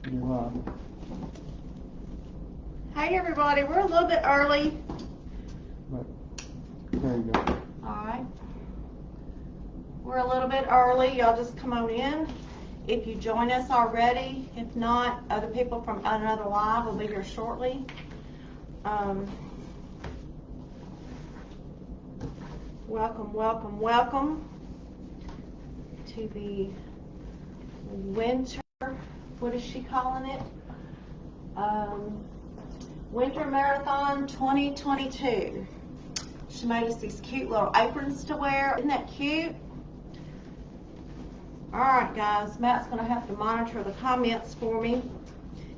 Hey everybody, we're a little bit early. But there you go. Alright. We're a little bit early. Y'all just come on in. If you join us already, if not, other people from another live will be here shortly. Welcome to the winter, what is she calling it? Winter Marathon 2022. She made us these cute little aprons to wear. Isn't that cute? Alright guys, Matt's going to have to monitor the comments for me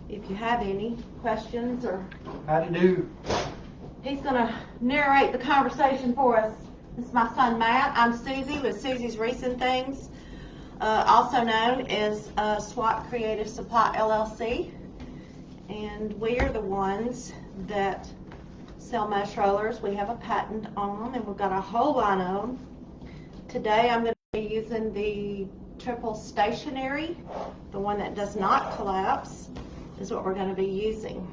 if you have any questions, or Howdy do. he's going to narrate the conversation for us. This is my son Matt. I'm Susie with Susie's Recent Things, also known as SWAT Creative Supply LLC, and we are the ones that sell mesh rollers. We have a patent on them and we've got a whole line of them. Today I'm going to be using the triple stationary, the one that does not collapse is what we're going to be using.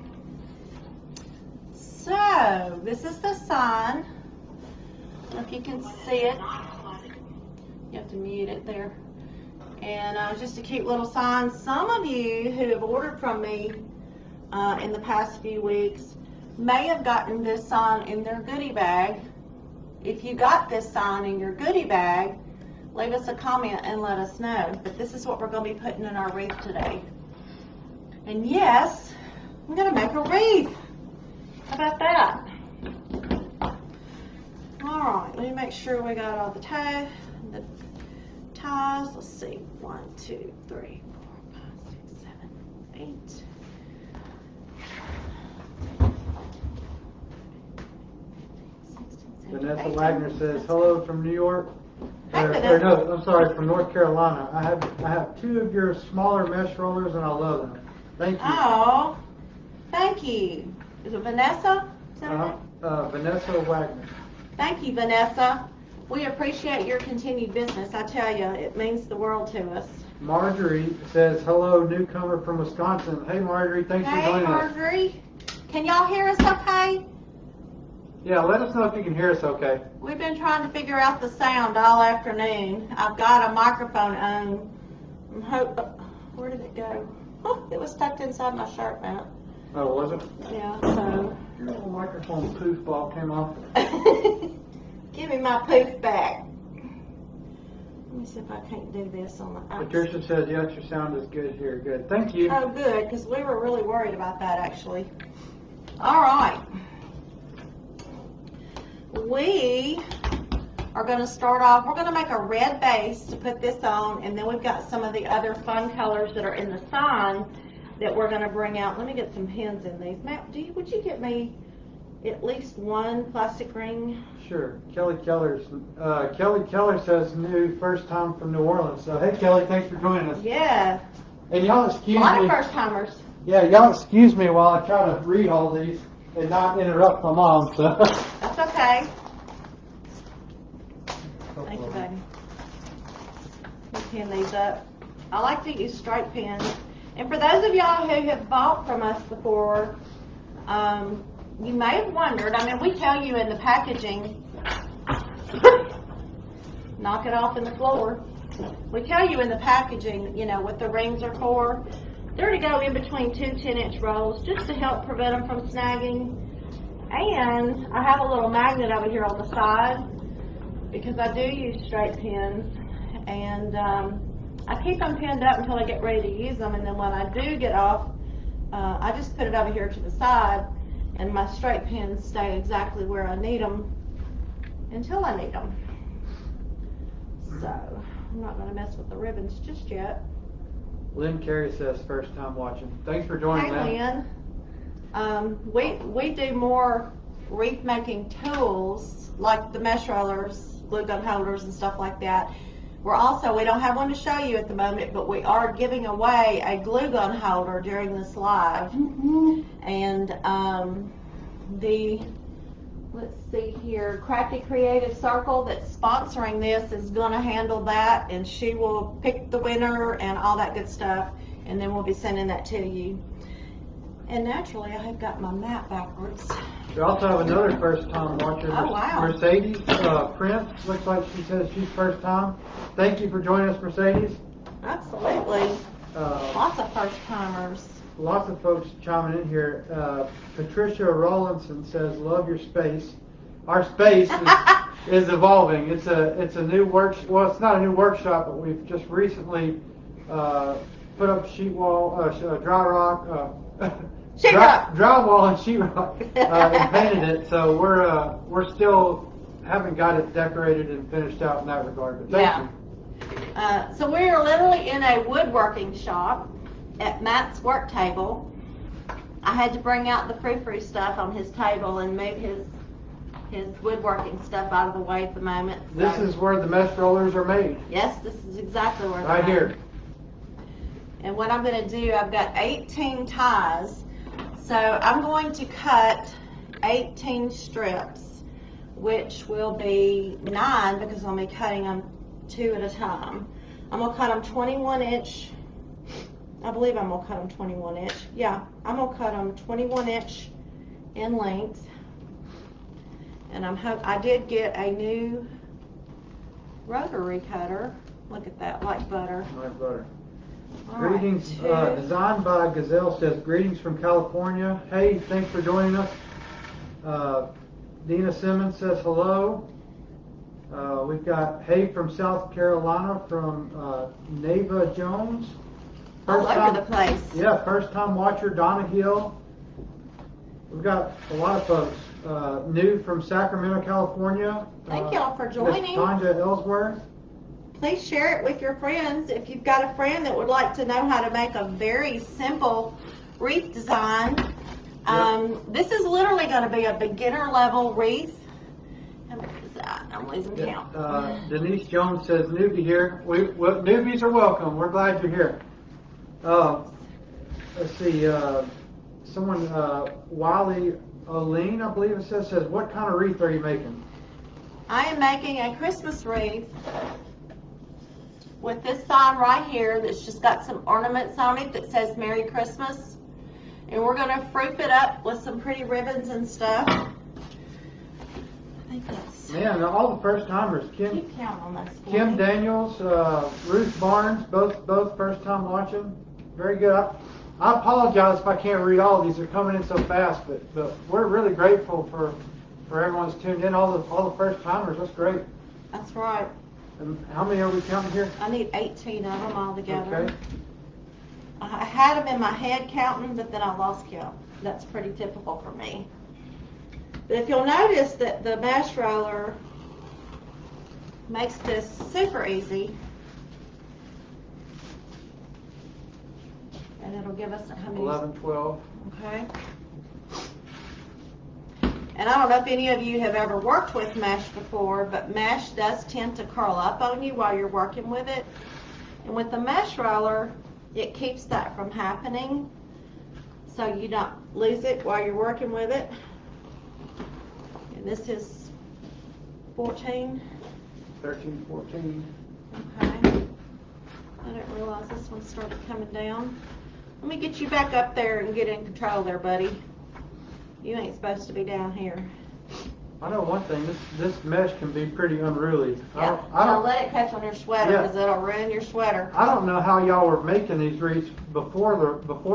So this is the sign. I don't know if you can see it. You have to mute it there. And just a cute little sign. Some of you who have ordered from me in the past few weeks may have gotten this sign in their goodie bag. If you got this sign in your goodie bag, leave us a comment and let us know. But this is what we're going to be putting in our wreath today. And yes, I'm going to make a wreath. How about that? Alright, let me make sure we got all the ties. Let's see. 1, 2, 3, 4, 5, 6, 7, 8. Vanessa Wagner says, hello from New York. Hey, Or Vanessa. no, I'm sorry, from North Carolina. I have 2 of your smaller mesh rollers and I love them. Thank you. Oh, thank you. Is it Vanessa? Is that right? Vanessa Wagner. Thank you, Vanessa. We appreciate your continued business. I tell you, it means the world to us. Marjorie says, hello, newcomer from Wisconsin. Hey, Marjorie, thanks for Hey, joining us. Marjorie. Can y'all hear us okay? Yeah, let us know if you can hear us okay. We've been trying to figure out the sound all afternoon. I've got a microphone on. Where did it go? Oh, it was tucked inside my shirt, Matt. Oh, was it? Yeah, so. Your little microphone poof ball came off. Give me my poof back. Let me see if I can't do this on the. Patricia says, yes, your sound is good here. Good. Thank you. Oh, good, because we were really worried about that, actually. All right. We are going to start off, we're going to make a red base to put this on, and then we've got some of the other fun colors that are in the sign that we're going to bring out. Let me get some pins in these. Matt, would you get me at least one plastic ring? Sure. Kelly Keller says, new, first time from New Orleans. So, hey, Kelly, thanks for joining us. Yeah. And y'all A excuse lot of me. first timers. Yeah, y'all excuse me while I try to read all these and not interrupt my mom. So. That's okay. Thank you, baby. Let me pin these up. I like to use straight pins. And for those of y'all who have bought from us before, you may have wondered, I mean, we tell you in the packaging, knock it off in the floor. We tell you in the packaging, you know, what the rings are for. They're to go in between 2 10-inch rolls just to help prevent them from snagging. And I have a little magnet over here on the side because I do use straight pins. And I keep them pinned up until I get ready to use them. And then when I do get off, I just put it over here to the side. And my straight pins stay exactly where I need them until I need them. So I'm not going to mess with the ribbons just yet. Lynn Carey says, first time watching. Thanks for joining, Hey, Lynn. We do more wreath making tools like the mesh rollers, glue gun holders, and stuff like that. We don't have one to show you at the moment, but we are giving away a glue gun holder during this live. And let's see here, Crafty Creative Circle that's sponsoring this is going to handle that, and she will pick the winner and all that good stuff. and then we'll be sending that to you. And naturally, I have got my map backwards. We also have another first time watcher, Oh, wow. Mercedes Prince. Looks like she says she's first time. Thank you for joining us, Mercedes. Absolutely. Lots of first timers. Lots of folks chiming in here. Patricia Rawlinson says, "Love your space." Our space is evolving. It's a new well, it's not a new workshop, but we've just recently put up sheet wall, dry rock, drywall and sheetrock, and painted it. So we're still haven't got it decorated and finished out in that regard. But thank you. So we're literally in a woodworking shop at Matt's work table. I had to bring out the frou-frou stuff on his table and move his woodworking stuff out of the way at the moment. So. This is where the mesh rollers are made. Yes, this is exactly where they're right made. Here. And what I'm going to do, I've got 18 ties, so I'm going to cut 18 strips, which will be 9 because I'll be cutting them 2 at a time. I'm going to cut them 21 inch. I believe I'm going to cut them 21 inch. Yeah, I'm going to cut them 21 inch in length. And I did get a new rotary cutter. Look at that, like butter. Like butter. All Greetings, right, designed by Gazelle says, "Greetings from California." Hey, thanks for joining us. Dina Simmons says hello. We've got Hey from South Carolina from Neva Jones. All over the place. Yeah, first time watcher Donna Hill. We've got a lot of folks. New from Sacramento, California. Thank y'all for joining. Tanja Ellsworth. Please share it with your friends. If you've got a friend that would like to know how to make a very simple wreath design, this is literally going to be a beginner level wreath. How much is that? I'm losing count. Denise Jones says, "Newbie here." Newbies are welcome. We're glad you're here. Let's see. Someone, Wiley Oline, I believe it says, "What kind of wreath are you making?" I am making a Christmas wreath with this sign right here that's just got some ornaments on it that says Merry Christmas. And we're going to fruit it up with some pretty ribbons and stuff. I think that's... Man, all the first timers. Keep count on this. Kim Daniels, Ruth Barnes, both first time watching. Very good. I apologize if I can't read all of these. They're coming in so fast, but we're really grateful for everyone's tuned in. All the first timers. That's great. That's right. And how many are we counting here? I need 18 of them all together. Okay. I had them in my head counting, but then I lost count. That's pretty typical for me. But if you'll notice that the mesh roller makes this super easy. And it'll give us how many? 11, 12. Okay. And I don't know if any of you have ever worked with mesh before, but mesh does tend to curl up on you while you're working with it. And with the mesh roller, it keeps that from happening, so you don't lose it while you're working with it. And this is 14. 13, 14. Okay. I didn't realize this one started coming down. Let me get you back up there and get in control there, buddy. You ain't supposed to be down here. I know one thing. This mesh can be pretty unruly. Yeah. Don't let it catch on your sweater because it'll ruin your sweater. I don't know how y'all were making these wreaths before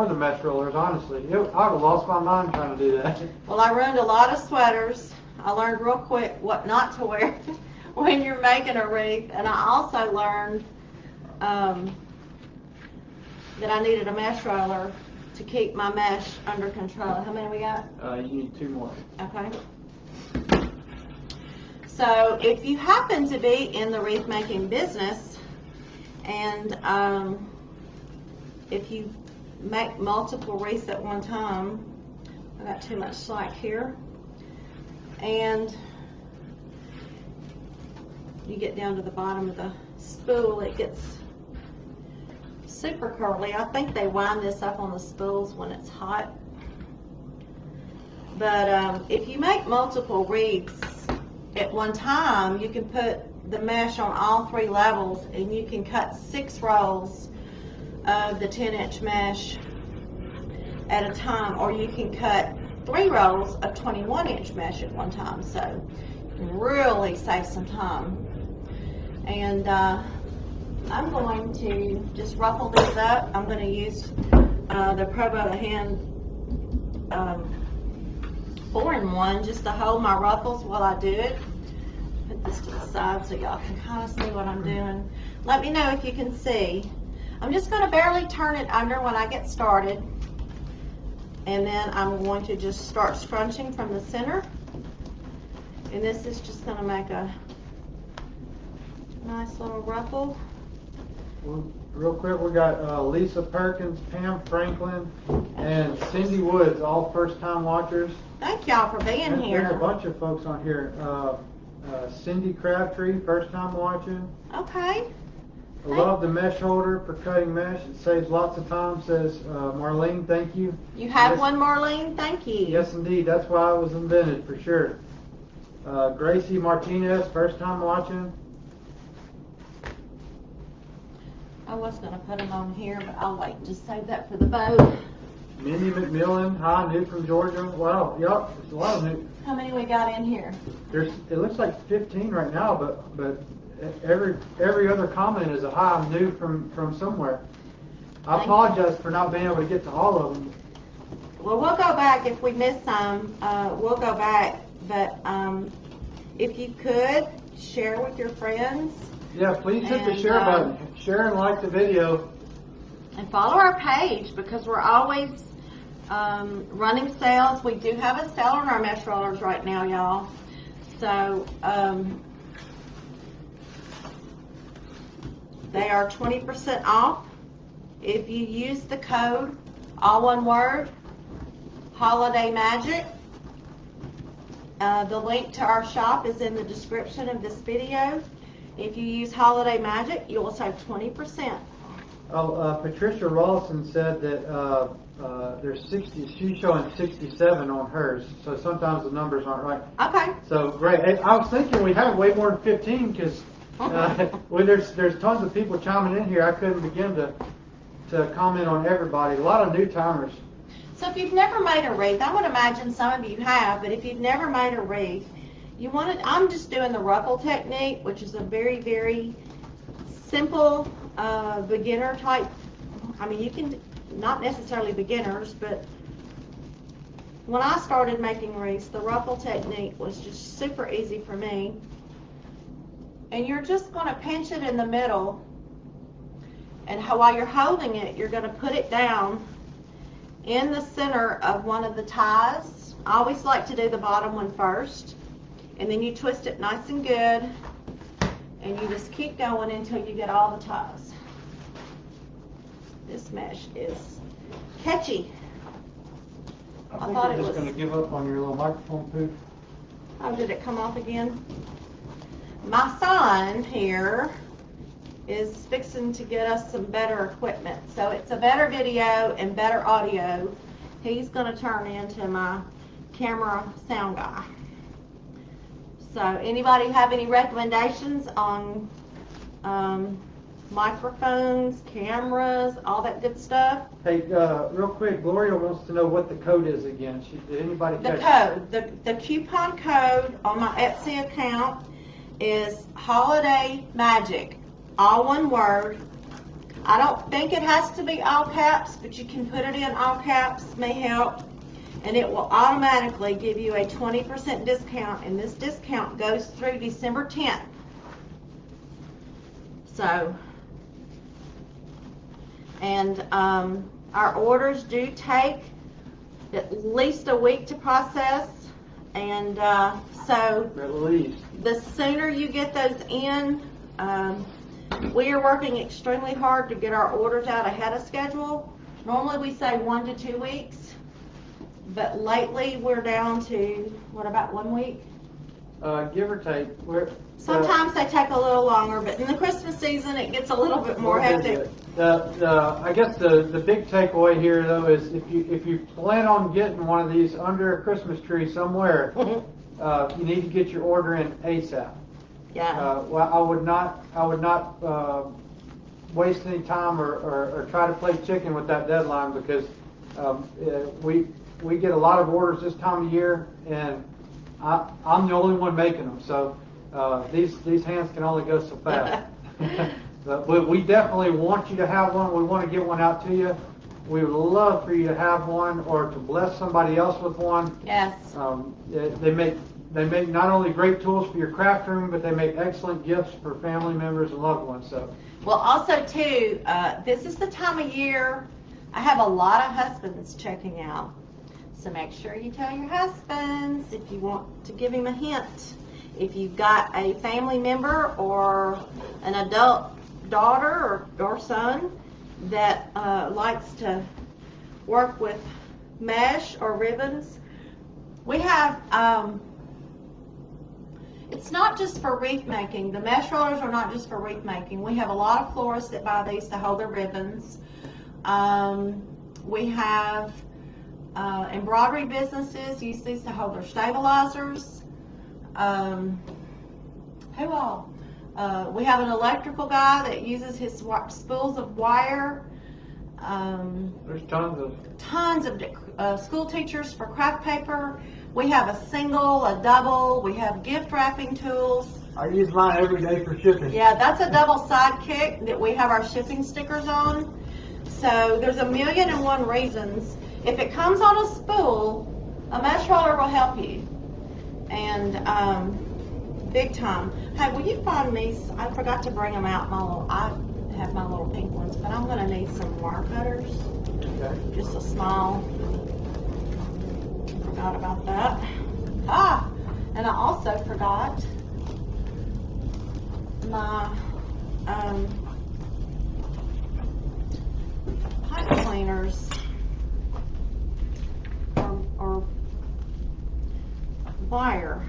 the mesh rollers. Honestly, I would have lost my mind trying to do that. Well, I ruined a lot of sweaters. I learned real quick what not to wear when you're making a wreath, and I also learned that I needed a mesh roller to keep my mesh under control. How many we got? You need 2 more. Okay. So if you happen to be in the wreath making business, and if you make multiple wreaths at one time, I got too much slack here, and you get down to the bottom of the spool, it gets super curly. I think they wind this up on the spools when it's hot. But if you make multiple wreaths at one time, you can put the mesh on all 3 levels, and you can cut 6 rolls of the 10-inch mesh at a time, or you can cut 3 rolls of 21-inch mesh at one time, so really save some time. And I'm going to just ruffle these up. I'm going to use the Provo hand 4-in-1 just to hold my ruffles while I do it. Put this to the side so y'all can kind of see what I'm doing. Let me know if you can see. I'm just going to barely turn it under when I get started, and then I'm going to just start scrunching from the center, and this is just going to make a nice little ruffle. Well, real quick, we got Lisa Perkins, Pam Franklin, and Cindy Woods, all first-time watchers. Thank y'all for being There's a here. bunch of folks on here. Cindy Crabtree, first time watching. Okay. I love the mesh holder for cutting mesh. It saves lots of time, says Marlene, thank you. You have Yes. one, Marlene? Thank you. Yes, indeed. That's why it was invented, for sure. Gracie Martinez, first time watching. I was going to put them on here, but I'll wait. Just save that for the bow. Mindy McMillan, hi, new from Georgia. Wow, yeah, there's a lot of new. How many we got in here? It looks like 15 right now, but every other comment is a hi, I'm new from somewhere. I apologize for not being able to get to all of them. Well, we'll go back. If we miss some, we'll go back. But if you could, share with your friends. Yeah, please hit the And, share button. Share and like the video. And follow our page, because we're always running sales. We do have a sale on our mesh rollers right now, y'all. So they are 20% off if you use the code, all one word, Holiday Magic. The link to our shop is in the description of this video. If you use Holiday Magic, you will save 20%. Patricia Rawson said that there's 60. She's showing 67 on hers, so sometimes the numbers aren't right. Okay. So great. Hey, I was thinking we have way more than 15 because there's tons of people chiming in here. I couldn't begin to comment on everybody. A lot of new timers. So if you've never made a wreath, I would imagine some of you have, but if you've never made a wreath, I'm just doing the ruffle technique, which is a very, very simple beginner type. I mean, you can, not necessarily beginners, but when I started making wreaths, the ruffle technique was just super easy for me. And you're just going to pinch it in the middle, and while you're holding it, you're going to put it down in the center of one of the ties. I always like to do the bottom one first, and then you twist it nice and good, and you just keep going until you get all the ties. This mesh is catchy. I think thought you're it just was- going to give up on your little microphone poof. Oh, did it come off again? My son here is fixing to get us some better equipment. So it's a better video and better audio. He's going to turn into my camera sound guy. So anybody have any recommendations on microphones, cameras, all that good stuff? Hey, real quick, Gloria wants to know what the code is again. Did anybody The catch code, the coupon code on my Etsy account is Holiday Magic, all one word. I don't think it has to be all caps, but you can put it in all caps, may help. And it will automatically give you a 20% discount, and this discount goes through December 10th. So, and our orders do take at least a week to process, and so At least. the sooner you get those in, we are working extremely hard to get our orders out ahead of schedule. Normally we say 1 to 2 weeks, but lately we're down to, what, about 1 week? Give or take. Sometimes they take a little longer, but in the Christmas season it gets a little bit more hectic. I guess the big takeaway here though is if you plan on getting one of these under a Christmas tree somewhere, you need to get your order in ASAP. Yeah. Well, I would not waste any time or try to play chicken with that deadline, because we get a lot of orders this time of year, and I'm the only one making them, so these hands can only go so fast. But we definitely want you to have one. We want to get one out to you. We would love for you to have one, or to bless somebody else with one. Yes. They make not only great tools for your craft room, but they make excellent gifts for family members and loved ones. So. Well, also too, this is the time of year I have a lot of husbands checking out. So make sure you tell your husbands if you want to give him a hint. If you've got a family member or an adult daughter or son that likes to work with mesh or ribbons, we have, it's not just for wreath making. The mesh rollers are not just for wreath making. We have a lot of florists that buy these to hold their ribbons. We have embroidery businesses use these to hold their stabilizers. Who all? We have an electrical guy that uses his spools of wire. There's tons of school teachers for craft paper. We have a single, a double. We have gift wrapping tools. I use mine every day for shipping. Yeah, that's a double sidekick that we have our shipping stickers on. So there's 1,000,001 reasons. If it comes on a spool, a mesh roller will help you. And big time. Hey, will you find me? I forgot to bring them out. I have my little pink ones, but I'm going to need some wire cutters. Okay. Just a small. Forgot about that. And I also forgot my pipe cleaners or wire.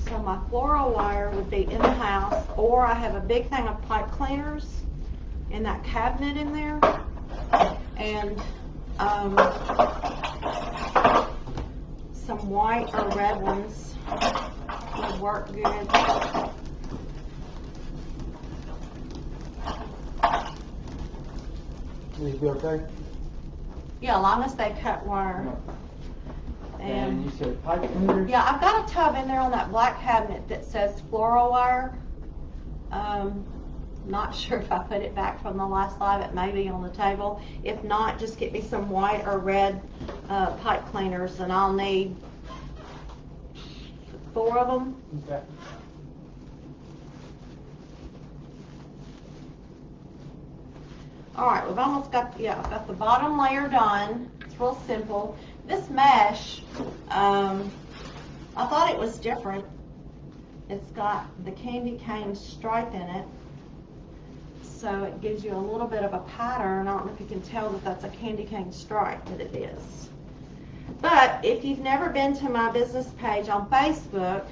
So my floral wire would be in the house, or I have a big thing of pipe cleaners in that cabinet in there, and some white or red ones would work good. These be okay? Yeah, as long as they cut wire. And you said pipe cleaners? Yeah, I've got a tub in there on that black cabinet that says floral wire. Not sure if I put it back from the last slide. It may be on the table. If not, just get me some white or red pipe cleaners, and I'll need 4 of them. Okay. All right, we've almost got, I've got the bottom layer done. It's real simple. This mesh, I thought it was different. It's got the candy cane stripe in it, so it gives you a little bit of a pattern. I don't know if you can tell that that's a candy cane stripe, but it is. But if you've never been to my business page on Facebook,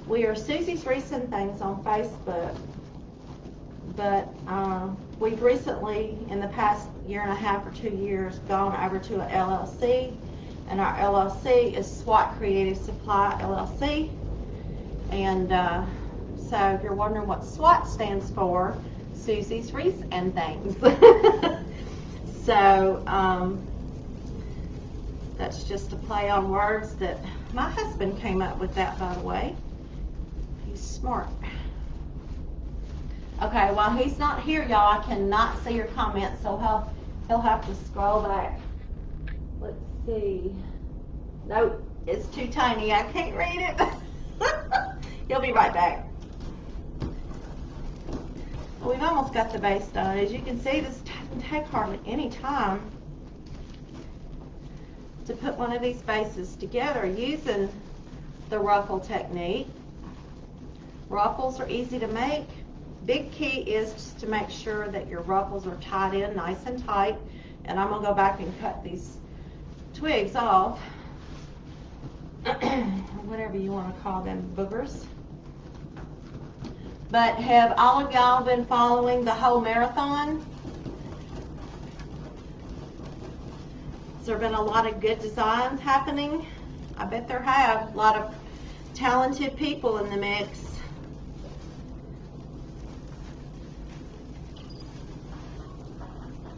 we are Susie's Recent Things on Facebook. But we've recently, in the past 1.5 or 2 years, gone over to an LLC, and our LLC is SWAT Creative Supply LLC. And so if you're wondering what SWAT stands for, Susie's Wreaths and Things. So that's just a play on words that my husband came up with that, by the way. He's smart. Okay, while he's not here, y'all, I cannot see your comments, so he'll have to scroll back. Let's see. Nope, it's too tiny. I can't read it. He'll be right back. Well, we've almost got the base done. As you can see, this doesn't take hardly any time to put one of these bases together using the ruffle technique. Ruffles are easy to make. Big key is just to make sure that your ruffles are tied in nice and tight. And I'm going to go back and cut these twigs off. Whatever you want to call them, boogers. But have all of y'all been following the whole marathon? Has there been a lot of good designs happening? I bet there have. A lot of talented people in the mix.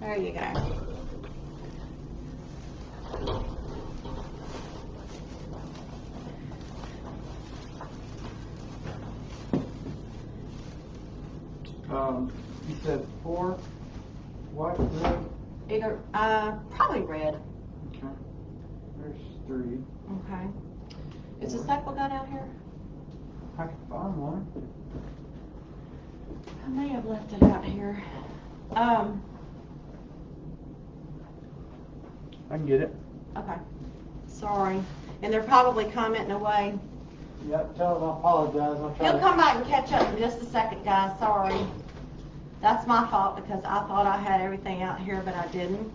There you go. You said 4 white, red? Either, probably red. Okay. There's 3. Okay. Is the staple gun out here? I can find one. I may have left it out here. I can get it. Okay. Sorry. And they're probably commenting away. Yep, tell them I apologize. I'll try He'll to... come back and catch up in just a second, guys. Sorry. That's my fault because I thought I had everything out here, but I didn't.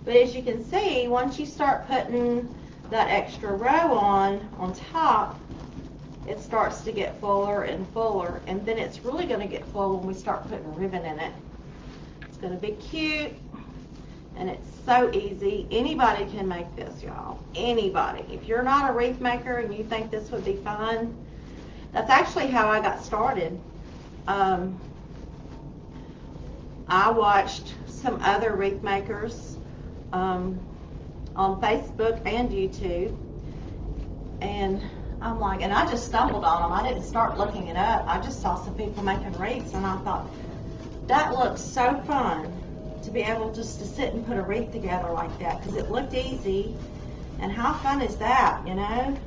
But as you can see, once you start putting that extra row on top, it starts to get fuller and fuller, and then it's really going to get full when we start putting ribbon in it. It's going to be cute, and it's so easy. Anybody can make this, y'all. Anybody. If you're not a wreath maker and you think this would be fun, that's actually how I got started. I watched some other wreath makers on Facebook and YouTube, and I'm like, and I just stumbled on them. I didn't start looking it up. I just saw some people making wreaths, and I thought, that looks so fun to be able just to sit and put a wreath together like that, because it looked easy, and how fun is that, you know?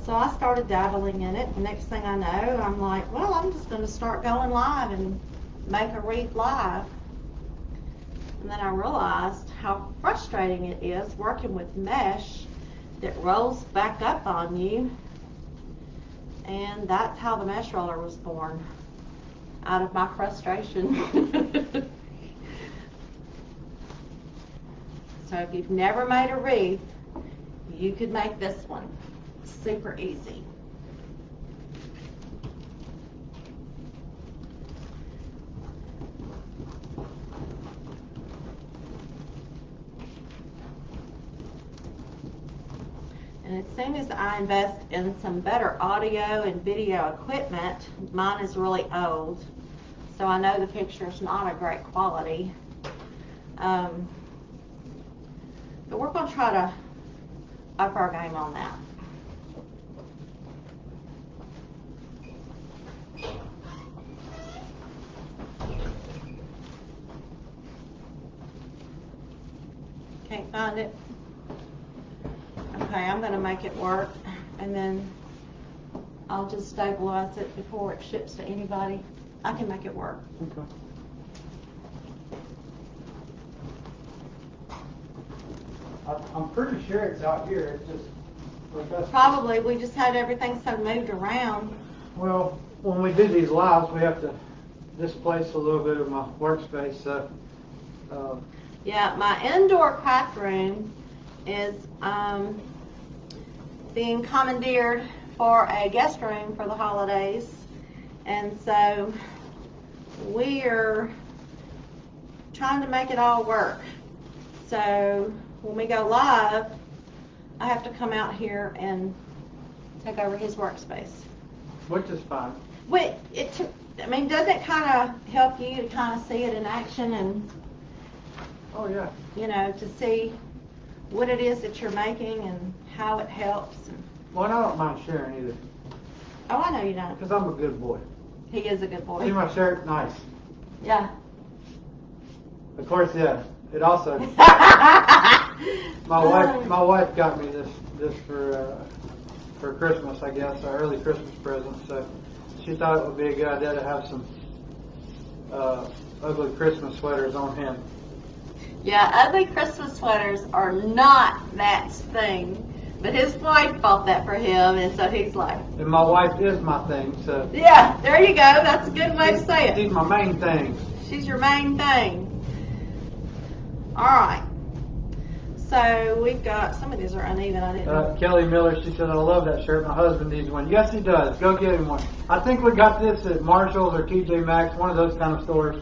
So I started dabbling in it, and next thing I know, I'm like, well, I'm just going to start going live and make a wreath live. And then I realized how frustrating it is working with mesh that rolls back up on you, and that's how the mesh roller was born, out of my frustration. So if you've never made a wreath, you could make this one. Super easy. And as soon as I invest in some better audio and video equipment, mine is really old, so I know the picture's not a great quality. But we're going to try to up our game on that. Can't find it. Okay, I'm going to make it work, and then I'll just stabilize it before it ships to anybody. I can make it work. Okay. I'm pretty sure it's out here. It's just... Probably. We just had everything so moved around. Well, when we do these lives, we have to displace a little bit of my workspace. So, Yeah, my indoor craft room is being commandeered for a guest room for the holidays, and so we're trying to make it all work. So when we go live, I have to come out here and take over his workspace. which is fine. Wait, doesn't it kind of help you to kind of see it in action and, Oh yeah. you know, to see what it is that you're making and how it helps? And, Well, and I don't mind sharing either, oh, I know you don't. because I'm a good boy. He is a good See boy. my shirt? Nice. Yeah. Of course, yeah. It also, my wife got me this for Christmas, I guess, our early Christmas present. So she thought it would be a good idea to have some ugly Christmas sweaters on him. Yeah, ugly Christmas sweaters are not Matt's thing, but his wife bought that for him, and so he's like, And my wife is my thing, so yeah, there you go. That's a good way to say it. she's my main thing. She's your main thing. All right. So we've got, some of these are uneven. I didn't. Kelly Miller, she said, I love that shirt. My husband needs one. Yes, he does. Go get him one. I think we got this at Marshall's or TJ Maxx, one of those kind of stores.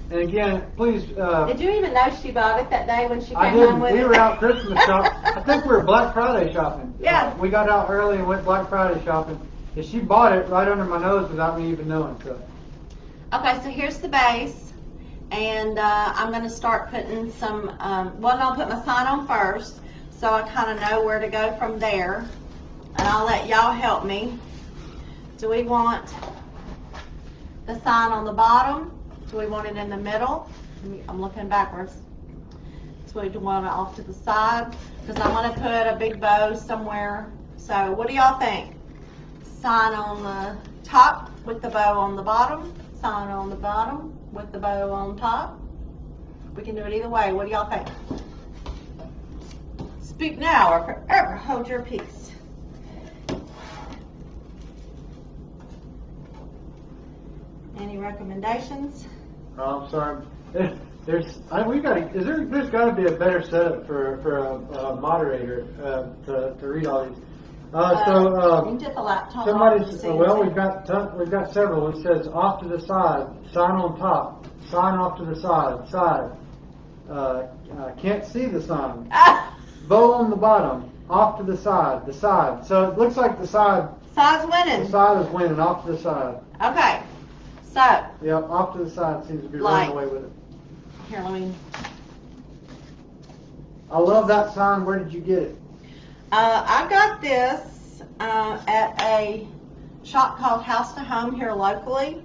And again, please. Did you even know she bought it that day when she came I home didn't. with We it? were out Christmas shopping. I think we were Black Friday shopping. Yeah. We got out early and went Black Friday shopping. And she bought it right under my nose without me even knowing. So Okay, so here's the base, and I'm going to start putting some, well, I'll put my sign on first, so I kind of know where to go from there, and I'll let y'all help me. Do we want the sign on the bottom? Do we want it in the middle? I'm looking backwards. So we want it off to the side, because I'm going to put a big bow somewhere. So what do y'all think? Sign on the top with the bow on the bottom, sign on the bottom with the bow on top. We can do it either way. What do y'all think? Speak now or forever hold your peace. Any recommendations? Oh, I'm sorry. There's got to be a better setup for a moderator to read all these. You can get the laptop. We've got several. It says off to the side, sign on top, sign off to the side. Can't see the sign. Bow on the bottom, off to the side. So it looks like the side. Side's winning. The side is winning, off to the side. Okay, so. Yep, off to the side seems to be running away with it. Here, let me. I love that sign. Where did you get it? I got this at a shop called House to Home here locally.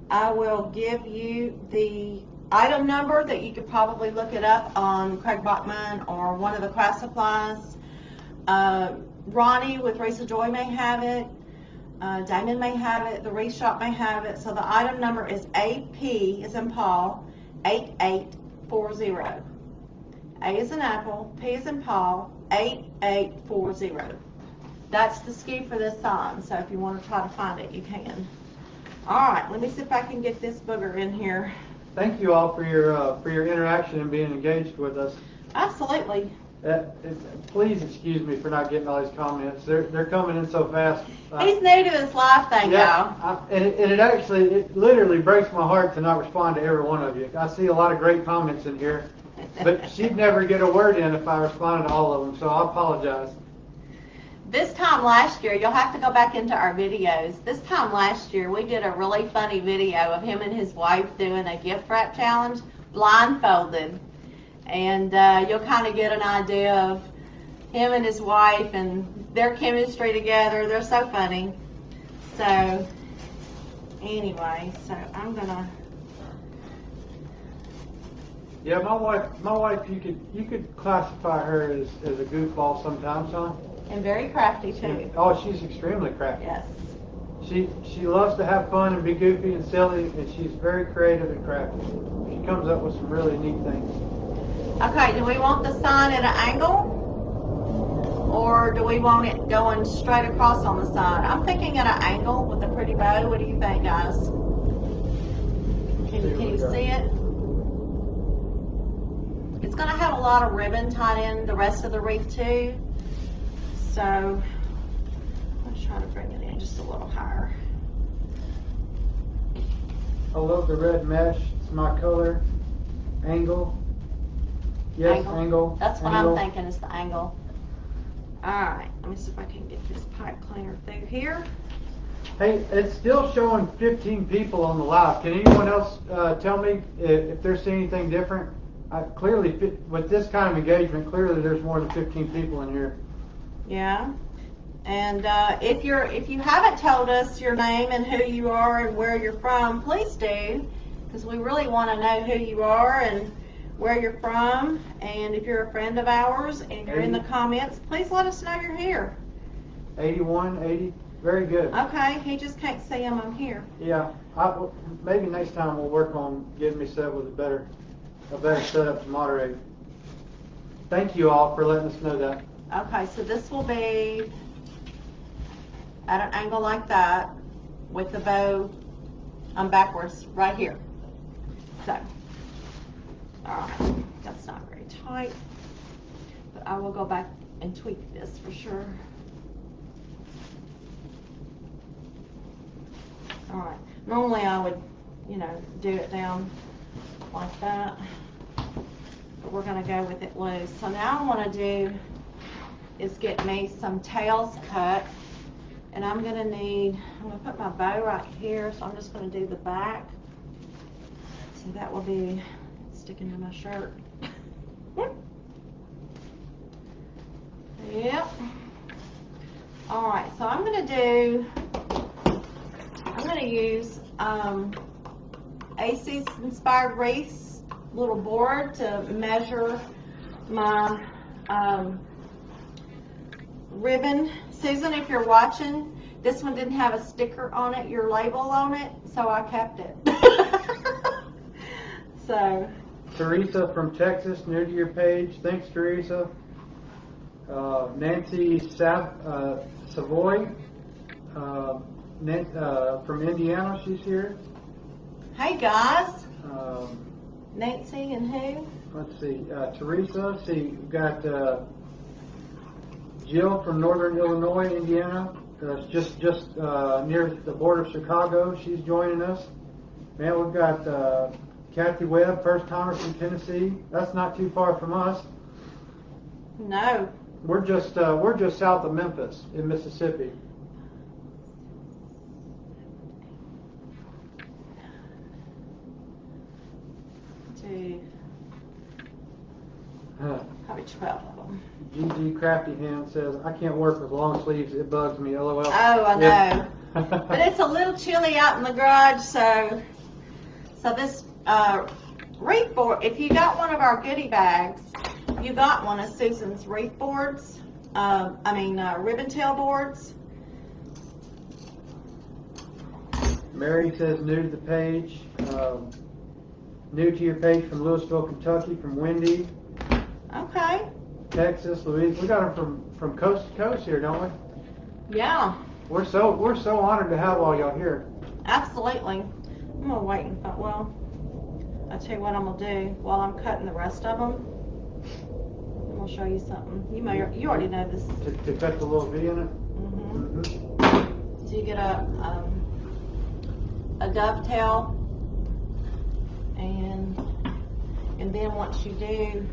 I will give you the item number that you could probably look it up on Craig Bachman or one of the craft supplies. Ronnie with Race of Joy may have it. Damon may have it. The Reese shop may have it. So the item number is AP, as in Paul, 8840. A is in Apple, P is in Paul, 8840. That's the SKU for this sign, so if you want to try to find it, you can. Alright, let me see if I can get this booger in here. Thank you all for your interaction and being engaged with us. Absolutely. Please excuse me for not getting all these comments. They're coming in so fast. He's new to this live thing, y'all. It literally breaks my heart to not respond to every one of you. I see a lot of great comments in here, but she'd never get a word in if I responded to all of them, so I apologize. This time last year, you'll have to go back into our videos. This time last year, we did a really funny video of him and his wife doing a gift wrap challenge, blindfolded. And you'll kind of get an idea of him and his wife and their chemistry together. They're so funny. So, anyway, so I'm going to... Yeah, my wife, you could classify her as a goofball sometimes, huh? And very crafty, too. Oh, she's extremely crafty. Yes. She loves to have fun and be goofy and silly, and she's very creative and crafty. She comes up with some really neat things. Okay, do we want the sign at an angle? Or do we want it going straight across on the side? I'm thinking at an angle with a pretty bow. What do you think, guys? Can you see it? It's going to have a lot of ribbon tied in the rest of the wreath too. So, let's try to bring it in just a little higher. I love the red mesh. It's my color. Angle. Yes, angle. That's what I'm thinking is the angle. Alright, let me see if I can get this pipe cleaner through here. Hey, it's still showing 15 people on the live. Can anyone else tell me if they're seeing anything different? Clearly, with this kind of engagement, clearly there's more than 15 people in here. Yeah. And if you haven't told us your name and who you are and where you're from, please do, because we really want to know who you are and where you're from, and if you're a friend of ours and you're in the comments, please let us know you're here. 81, 80, very good. Okay, he just can't see him, I'm here. Yeah, maybe next time we'll work on getting me set with a better setup to moderate. Thank you all for letting us know that. Okay, so this will be at an angle like that with the bow backwards right here. So. Alright, that's not very tight, but I will go back and tweak this for sure. Alright, normally I would, do it down like that, but we're going to go with it loose. So now what I want to do is get me some tails cut, and I'm going to put my bow right here, so I'm just going to do the back. So that will be sticking to my shirt. Yep. Alright, so I'm going to use AC's Inspired Wreaths little board to measure my ribbon. Susan, if you're watching, this one didn't have a sticker on it, your label on it, so I kept it. So. Teresa from Texas, new to your page. Thanks, Teresa. Nancy Savoy from Indiana, she's here. Hey guys. Um, Nancy and who? Let's see, Teresa. See, we've got Jill from Northern Illinois, Indiana. Just near the border of Chicago. She's joining us. Man, we've got Kathy Webb, first timer from Tennessee. That's not too far from us. No. We're just south of Memphis in Mississippi. Probably 12 of them. GG Crafty Hand says, I can't work with long sleeves. It bugs me. LOL. Oh, I know. But it's a little chilly out in the garage, so this wreath board, if you got one of our goodie bags, you got one of Susan's wreath boards, ribbon tail boards. Mary says, new to the page. New to your page from Louisville, Kentucky, from Wendy. Okay. Texas, Louisiana. We got them from coast to coast here, don't we? Yeah, We're so honored to have all y'all here. absolutely. I'm gonna wait and I'll tell you what I'm gonna do while I'm cutting the rest of them. I'm gonna show you something. You already know this. To cut the little V in it. Mm-hmm. Mm-hmm. So you get a dovetail, and then once you do,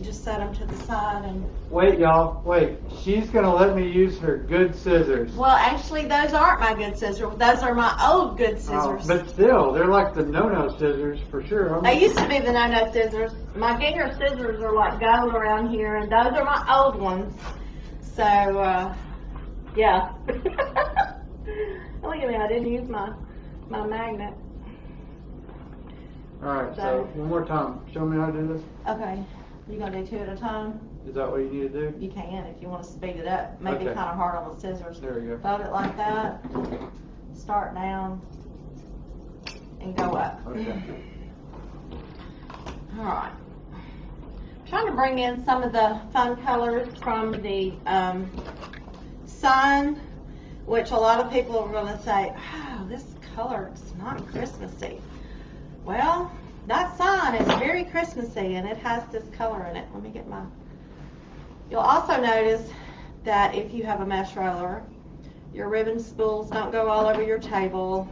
just set them to the side and. Wait, y'all. Wait. She's gonna let me use her good scissors. Well, actually, those aren't my good scissors. Those are my old good scissors. But still, they're like the no-no scissors for sure. They used to be the no-no scissors. My Ginger scissors are like gold around here, and those are my old ones. So, yeah. Look at me, I didn't use my magnet. All right. So one more time. Show me how to do this. Okay, you gonna do two at a time? Is that what you need to do? You can if you want to speed it up. Maybe Okay. kind of hard on the scissors. There we go. Fold it like that. Start down and go up. Okay. All right. Trying to bring in some of the fun colors from the sun, which a lot of people are going to say, "Oh, this color is not Christmassy." Well, that sign is very Christmassy, and it has this color in it. Let me get my. You'll also notice that if you have a mesh roller, your ribbon spools don't go all over your table,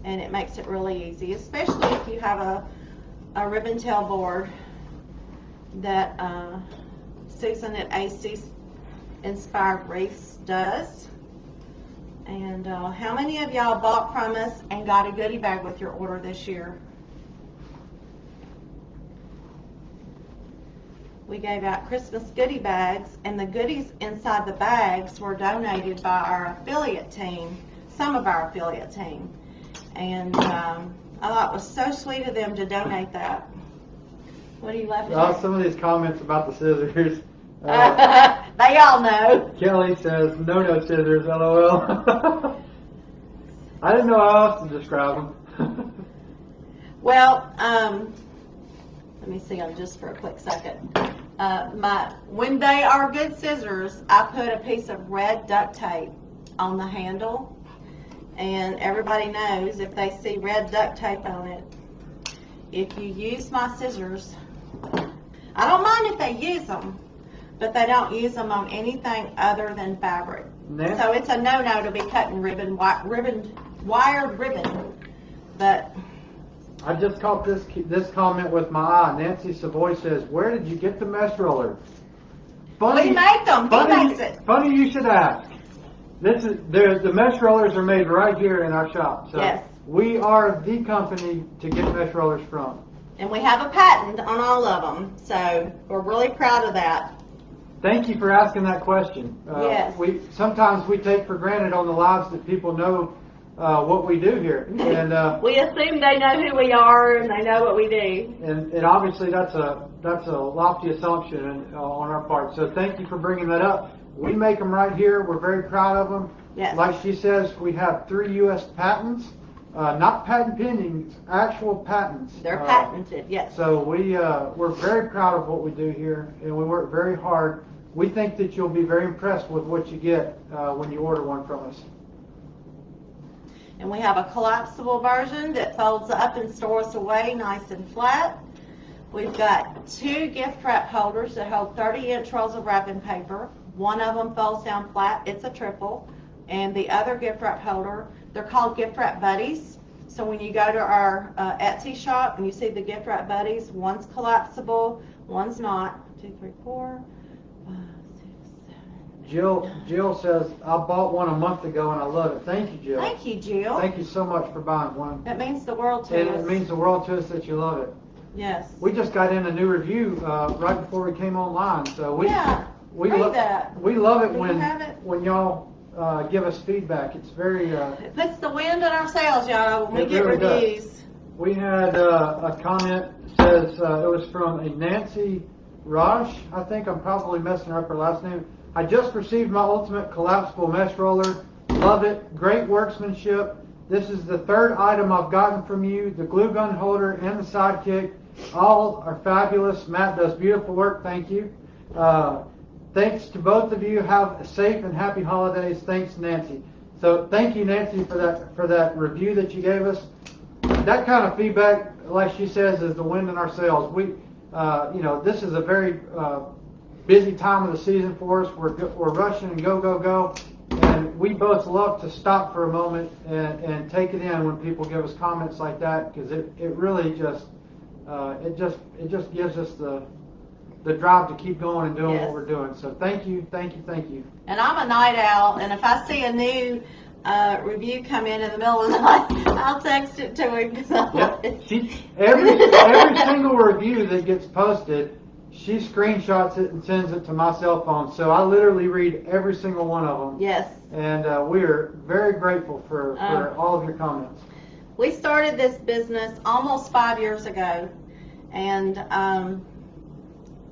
and it makes it really easy, especially if you have a ribbon tail board that Susan at AC Inspired Wreaths does. And how many of y'all bought from us and got a goodie bag with your order this year? We gave out Christmas goodie bags, and the goodies inside the bags were donated by our affiliate team, some of our affiliate team. And I thought it was so sweet of them to donate that. What are you laughing at? Some of these comments about the scissors. They all know. Kelly says, no scissors, LOL. I didn't know how else to describe them. Well, let me see them just for a quick second. When they are good scissors, I put a piece of red duct tape on the handle, and everybody knows if they see red duct tape on it, if you use my scissors, I don't mind if they use them, but they don't use them on anything other than fabric. Nancy? So it's a no-no to be cutting wired ribbon, but I just caught this comment with my eye. Nancy Savoy says, where did you get the mesh roller? we make them. He makes it. Funny you should ask. The mesh rollers are made right here in our shop. So Yes. we are the company to get mesh rollers from. And we have a patent on all of them, so we're really proud of that. Thank you for asking that question. Yes. Sometimes we take for granted on the lives that people know what we do here, and We assume they know who we are and they know what we do. and obviously that's a lofty assumption on our part. So thank you for bringing that up. We make them right here. We're very proud of them. Yes. Like she says, we have 3 U.S. patents, not patent pending, actual patents. They're patented, yes. So we're very proud of what we do here, and we work very hard. We think that you'll be very impressed with what you get when you order one from us. And we have a collapsible version that folds up and stores away nice and flat. We've got 2 gift wrap holders that hold 30-inch rolls of wrapping paper. One of them folds down flat, it's a triple. And the other gift wrap holder, they're called gift wrap buddies. So when you go to our Etsy shop and you see the gift wrap buddies, one's collapsible, one's not. 2, 3, 4, 5, 6, 7. Jill says, I bought one a month ago and I love it. Thank you, Jill. Thank you, Jill. Thank you so much for buying one. That means the world to And us. it means the world to us that you love it. Yes. We just got in a new review right before we came online, so we Yeah, we read love that. we love it Do you when have it? y'all give us feedback. It's very It puts the wind in our sails, y'all, when we It get really does. reviews. We had a comment says it was from a Nancy Raj. I think I'm probably messing up her last name. I just received my ultimate collapsible mesh roller. Love it. Great workmanship. This is the 3rd item I've gotten from you. The glue gun holder and the sidekick. All are fabulous. Matt does beautiful work. Thank you. Thanks to both of you. Have a safe and happy holidays. Thanks, Nancy. So thank you, Nancy, for that review that you gave us. That kind of feedback, like she says, is the wind in our sails. We, this is a very busy time of the season for us. We're rushing and go, and we both love to stop for a moment and take it in when people give us comments like that, because it really just gives us the drive to keep going and doing Yes. what we're doing. So thank you. And I'm a night owl, and if I see a new review come in the middle of the night, I'll text it to him. Every single review that gets posted, she screenshots it and sends it to my cell phone. So I literally read every single one of them. Yes. And we are very grateful for all of your comments. We started this business almost 5 years ago, and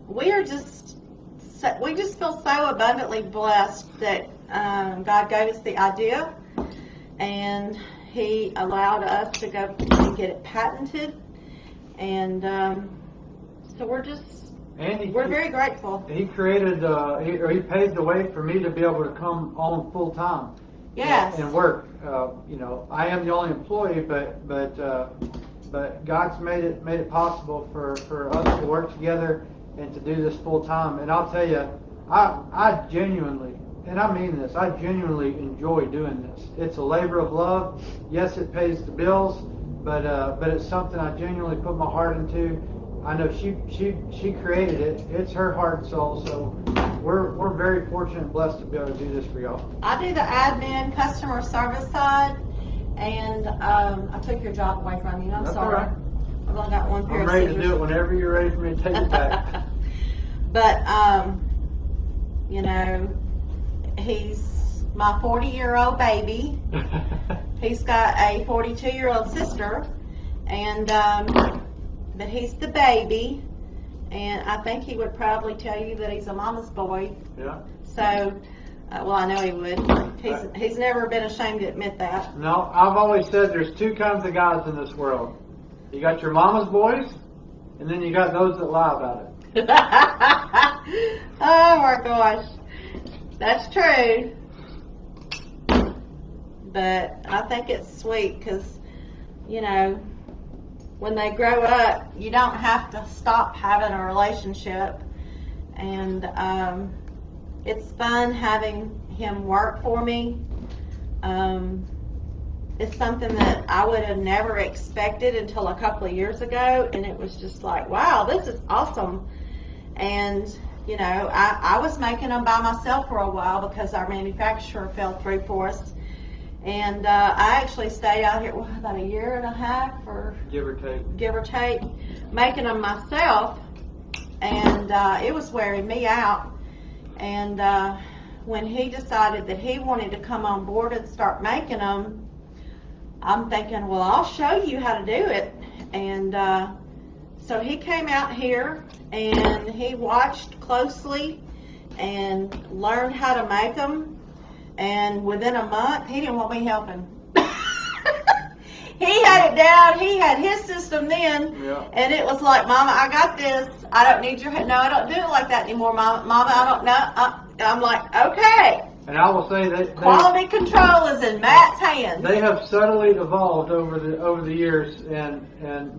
we just feel so abundantly blessed that God gave us the idea, and He allowed us to go and get it patented, and so we're very grateful. He created, he paved the way for me to be able to come on full time. Yes. And work. I am the only employee, but God's made it possible for us to work together and to do this full time. And I'll tell you, I genuinely, and I mean this, I genuinely enjoy doing this. It's a labor of love. Yes, it pays the bills, but it's something I genuinely put my heart into. I know she created it. It's her heart and soul. So we're very fortunate and blessed to be able to do this for y'all. I do the admin customer service side, and I took your job away from you. I'm That's sorry. all right. I've only got one pair I'm of ready to scissors. do it whenever you're ready for me to take it back. But he's my 40-year-old baby. He's got a 42-year-old sister, and but he's the baby, and I think he would probably tell you that he's a mama's boy. Yeah. So, well, I know he would. He's never been ashamed to admit that. No, I've always said there's 2 kinds of guys in this world. You got your mama's boys, and then you got those that lie about it. Oh my gosh, that's true. But I think it's sweet because, when they grow up, you don't have to stop having a relationship, and it's fun having him work for me. It's something that I would have never expected until a couple of years ago, and it was just like, wow, this is awesome. And You know, I was making them by myself for a while because our manufacturer fell through for us. And I actually stayed out here, about a year and a half, or Give or take. making them myself. And it was wearing me out. And when he decided that he wanted to come on board and start making them, I'm thinking, well, I'll show you how to do it. And so he came out here and he watched closely and learned how to make them. And within a month, he didn't want me helping. He had it down. He had his system then. Yeah. And it was like, Mama, I got this. I don't need your help. No, I don't do it like that anymore, Mama. I don't know. I'm like, okay. And I will say that Quality control is in Matt's hands. they have subtly evolved over the years, and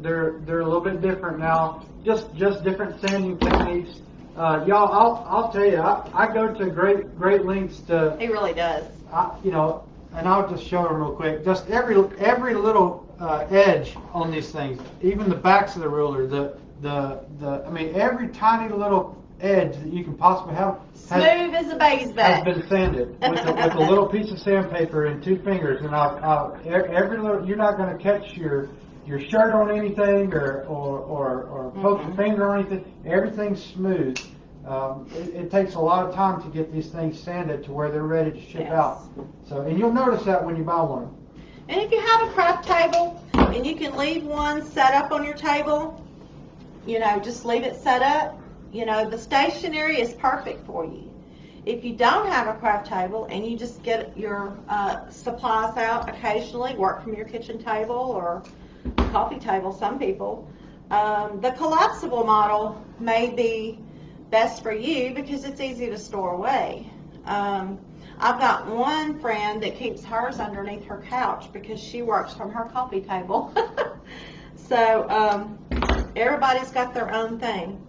they're a little bit different now. Just different sanding techniques. Y'all, I'll tell you, I go to great lengths to, He really does. you know, and I'll just show them real quick. Just every little edge on these things, even the backs of the ruler, I mean, every tiny little edge that you can possibly have Smooth as a baby's has back. been sanded with a little piece of sandpaper and 2 fingers, and every little, you're not going to catch your shirt on anything or poke your finger on anything. Everything's smooth. It takes a lot of time to get these things sanded to where they're ready to ship Yes. out. So, and you'll notice that when you buy one. And if you have a craft table and you can leave one set up on your table, you know, just leave it set up. You know, the stationery is perfect for you. If you don't have a craft table and you just get your supplies out occasionally, work from your kitchen table or coffee table, some people, the collapsible model may be best for you because it's easy to store away. I've got one friend that keeps hers underneath her couch because she works from her coffee table. So everybody's got their own thing.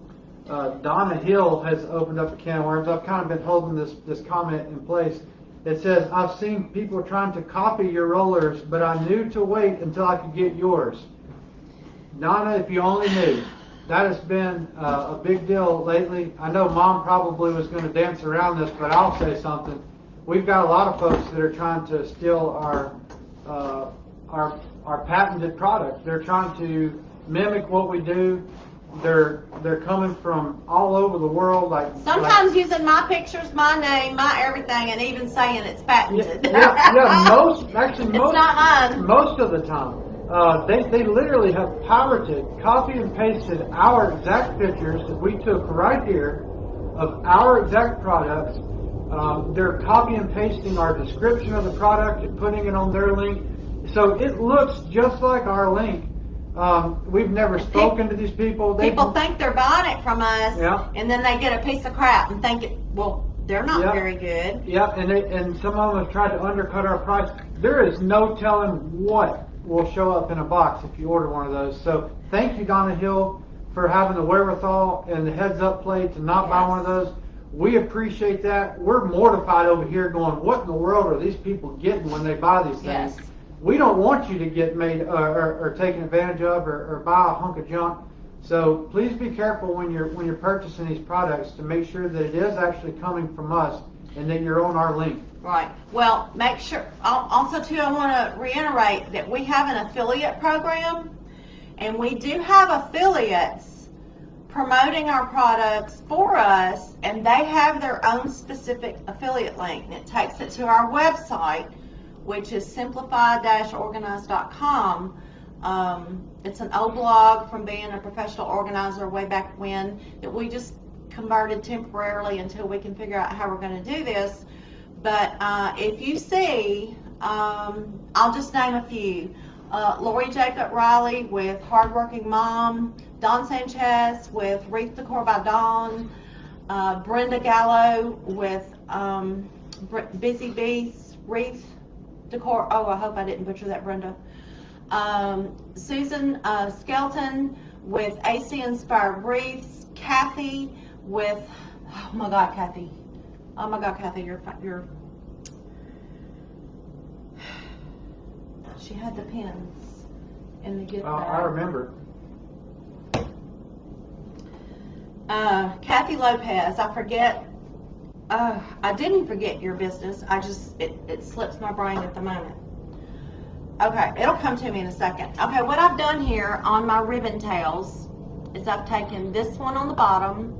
Donna Hill has opened up a can of worms. I've kind of been holding this comment in place. It says, I've seen people trying to copy your rollers, but I knew to wait until I could get yours. Donna, if you only knew. That has been a big deal lately. I know Mom probably was going to dance around this, but I'll say something. We've got a lot of folks that are trying to steal our patented products. They're trying to mimic what we do. They're coming from all over the world. Sometimes using my pictures, my name, my everything, and even saying it's patented. Most It's not mine. Most of the time. They literally have pirated, copy and pasted our exact pictures that we took right here of our exact products. They're copy and pasting our description of the product and putting it on their link. So it looks just like our link. We've never spoken to these people. People think they're buying it from us, Yeah. and then they get a piece of crap and think they're not Yeah. very good. Yeah, and some of them have tried to undercut our price. There is no telling what will show up in a box if you order one of those. So thank you, Donna Hill, for having the wherewithal and the heads-up play to not buy one of those. We appreciate that. We're mortified over here going, what in the world are these people getting when they buy these things? Yes. We don't want you to get made or taken advantage of or buy a hunk of junk. So please be careful when you're purchasing these products to make sure that it is actually coming from us and that you're on our link. Right. Well, make sure. Also, too, I want to reiterate that we have an affiliate program, and we do have affiliates promoting our products for us, and they have their own specific affiliate link. And it takes it to our website, which is simplify-organize.com. It's an old blog from being a professional organizer way back when that we just converted temporarily until we can figure out how we're going to do this. But if you see, I'll just name a few. Lori Jacob Riley with Hardworking Mom, Dawn Sanchez with Wreath Decor by Dawn, Brenda Gallo with Busy Bees Wreath Decor. Oh, I hope I didn't butcher that, Brenda. Susan Skelton with AC Inspired Wreaths. Kathy with, oh my God, Kathy, you're. She had the pins in the gift bag. I remember. Kathy Lopez, I didn't forget your business. It slips my brain at the moment. Okay, it'll come to me in a second. Okay, what I've done here on my ribbon tails is I've taken this one on the bottom.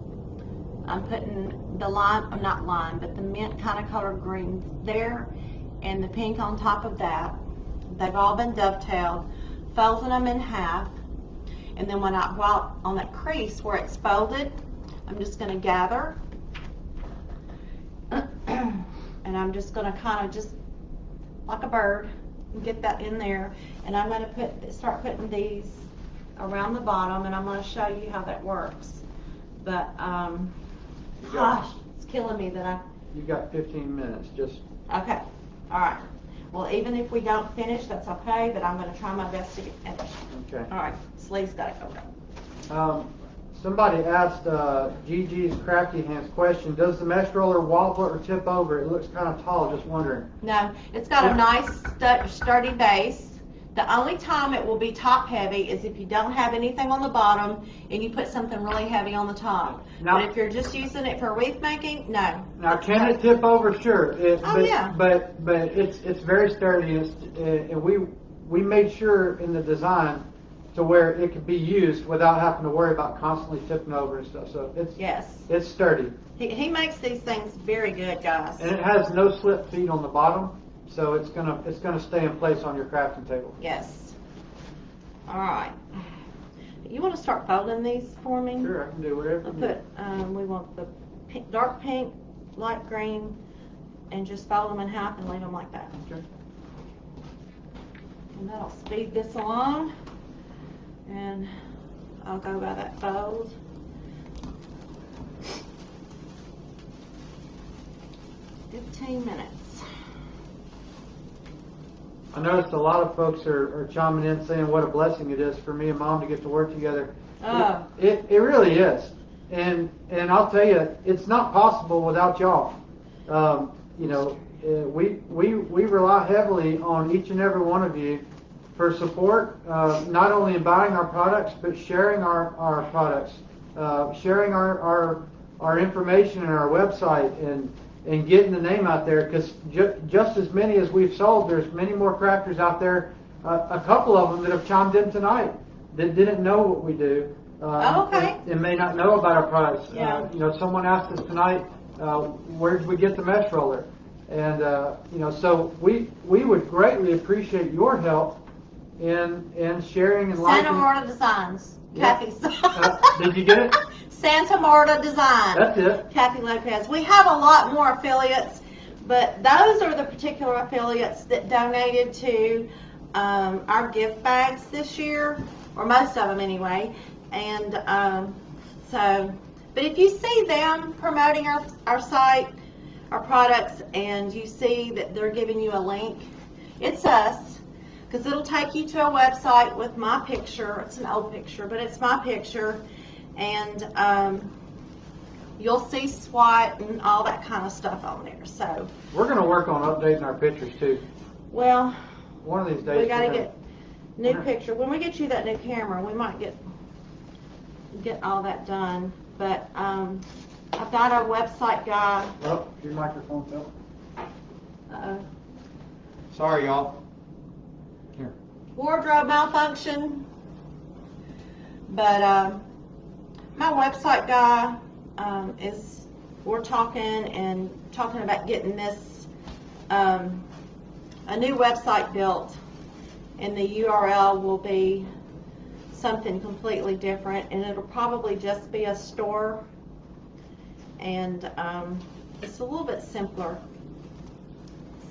I'm putting the lime, not lime, but the mint kind of colored green there, and the pink on top of that. They've all been dovetailed, folding them in half, and then while on that crease where it's folded, I'm just going to gather, and I'm just going to kind of just like a bird get that in there, and I'm going to start putting these around the bottom, and I'm going to show you how that works. But gosh, it's killing me that You got 15 minutes. Just okay, all right. Well, even if we don't finish, that's okay, but I'm going to try my best to get finished. okay. All right, sleeves got to go. Somebody asked Gigi's Crafty Hands question: does the mesh roller wobble or tip over? It looks kind of tall. Just wondering. No, it's got a nice sturdy base. The only time it will be top heavy is if you don't have anything on the bottom and you put something really heavy on the top. Now- But if you're just using it for wreath making, no. Now, can it tip over? Sure. Yeah. But it's very sturdy, and we made sure in the design to where it could be used without having to worry about constantly tipping over and stuff. So Yes. it's sturdy, He makes these things very good, guys. and it has no slip feet on the bottom, so it's gonna stay in place on your crafting table. Yes. All right. You want to start folding these for me? Sure, I can do whatever. I'll you need. put, we want the pink, dark pink, light green, and just fold them in half and leave them like that. Okay. And that'll speed this along. And I'll go by that fold. $15. I noticed a lot of folks are chiming in saying what a blessing it is for me and Mom to get to work together. Oh. It really is. And I'll tell you, it's not possible without y'all. We rely heavily on each and every one of you for support, not only in buying our products, but sharing our products, sharing our information and our website, and getting the name out there. Because just as many as we've sold, there's many more crafters out there. A couple of them that have chimed in tonight that didn't know what we do. Okay. And may not know about our products. Yeah. Someone asked us tonight, where did we get the mesh roller? And so we would greatly appreciate your help in sharing and liking. Santa Marta Designs. Yeah. Kathy's. Did you get it? Santa Marta Design. That's it. Kathy Lopez. We have a lot more affiliates, but those are the particular affiliates that donated to our gift bags this year, or most of them anyway. And but if you see them promoting our site, our products, and you see that they're giving you a link, it's us, because it'll take you to a website with my picture. It's an old picture, but it's my picture, and you'll see SWAT and all that kind of stuff on there. So We're going to work on updating our pictures too. well, One of these days. we got to we're get new picture. When we get you that new camera, we might get all that done. But I've got a website guy. Oh, your microphone fell. Uh-oh. Sorry, y'all. Here. Wardrobe malfunction. But my website guy we're talking about getting this a new website built, and the URL will be something completely different, and it'll probably just be a store, and it's a little bit simpler.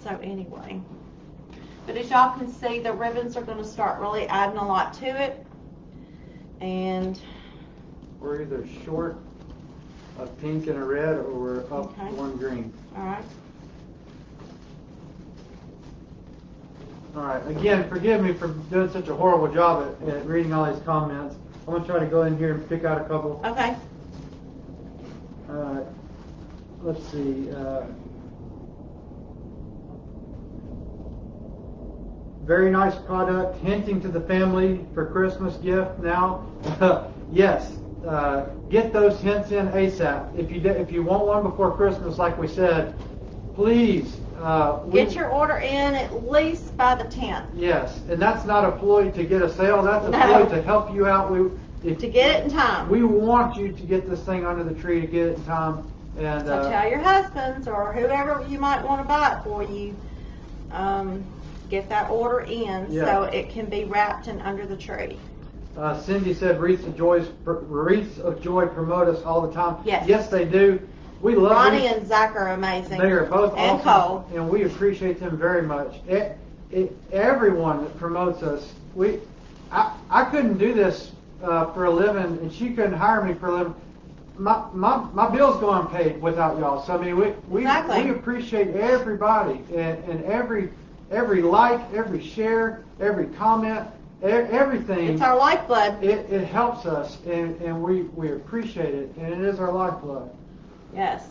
So anyway, but as y'all can see, the ribbons are going to start really adding a lot to it, and We're either short a pink and a red, or we're up Okay. one green. all right. All right. Again, forgive me for doing such a horrible job at reading all these comments. I'm gonna try to go in here and pick out a couple. Okay. Let's see. Very nice product, hinting to the family for Christmas gift now. Yes, get those hints in ASAP. If you want one before Christmas, like we said, please. Get your order in at least by the 10th. Yes, and that's not a ploy to get a sale. That's a No. ploy to help you out. To get it in time. We want you to get this thing under the tree, to get it in time. And So tell your husbands or whoever you might want to buy it for you, get that order in Yeah. so it can be wrapped and under the tree. Cindy said Wreaths of Joy promote us all the time. Yes. Yes, they do. We love Ronnie Wreaths. and Zach are amazing. They are both and awesome, Cole. and we appreciate them very much. Everyone that promotes us, I couldn't do this for a living, and she couldn't hire me for a living. My bills go unpaid without y'all. So I mean, we Exactly. appreciate everybody and every like, every share, every comment, everything. It's our lifeblood. It helps us, and we appreciate it, and it is our lifeblood. Yes.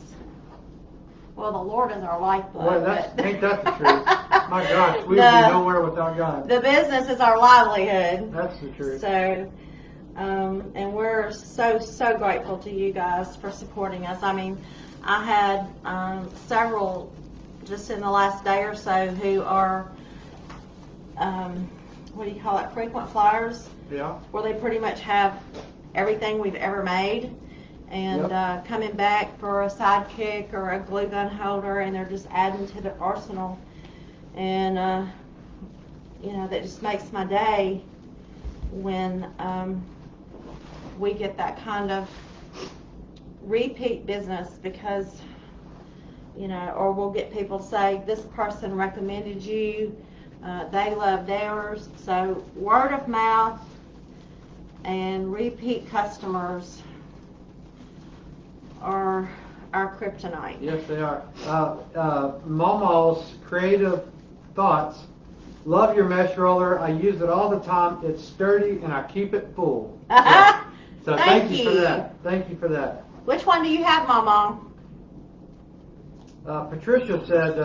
Well, the Lord is our lifeblood. Boy, but- ain't that the truth? My gosh, we would be No. nowhere without God. The business is our livelihood. That's the truth. So, and we're so grateful to you guys for supporting us. I mean, I had several just in the last day or so who are, what do you call it, frequent flyers, Yeah. where they pretty much have everything we've ever made. And Yep. coming back for a sidekick or a glue gun holder, and they're just adding to the arsenal. And, that just makes my day when we get that kind of repeat business because, or we'll get people to say, this person recommended you, they loved ours. So word of mouth and repeat customers are our kryptonite. Yes, they are. Momo's creative thoughts. Love your mesh roller. I use it all the time. It's sturdy and I keep it full. So thank you for that. Thank you for that. Which one do you have, Mama? Patricia said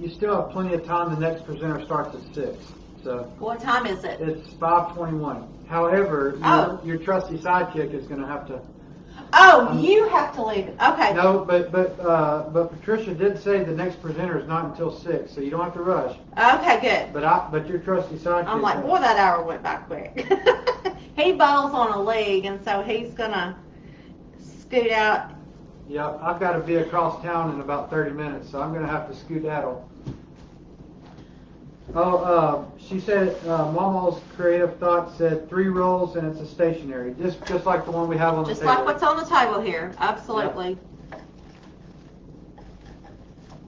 you still have plenty of time. The next presenter starts at 6. So What time is it? it's 5:21. However, Oh. your trusty sidekick is going to have to. Oh, you have to leave it. Okay. No, but Patricia did say the next presenter is not until 6, so you don't have to rush. Okay, good. But your trusty sidekick. I'm like, boy, that hour went by quick. He bowls on a league, and so he's gonna scoot out. Yeah, I've got to be across town in about 30 minutes, so I'm going to have to skedaddle. Oh, she said, Momo's creative thought said 3 rolls and it's a stationary, just like the one we have on the Just table. like what's on the table here. Absolutely. I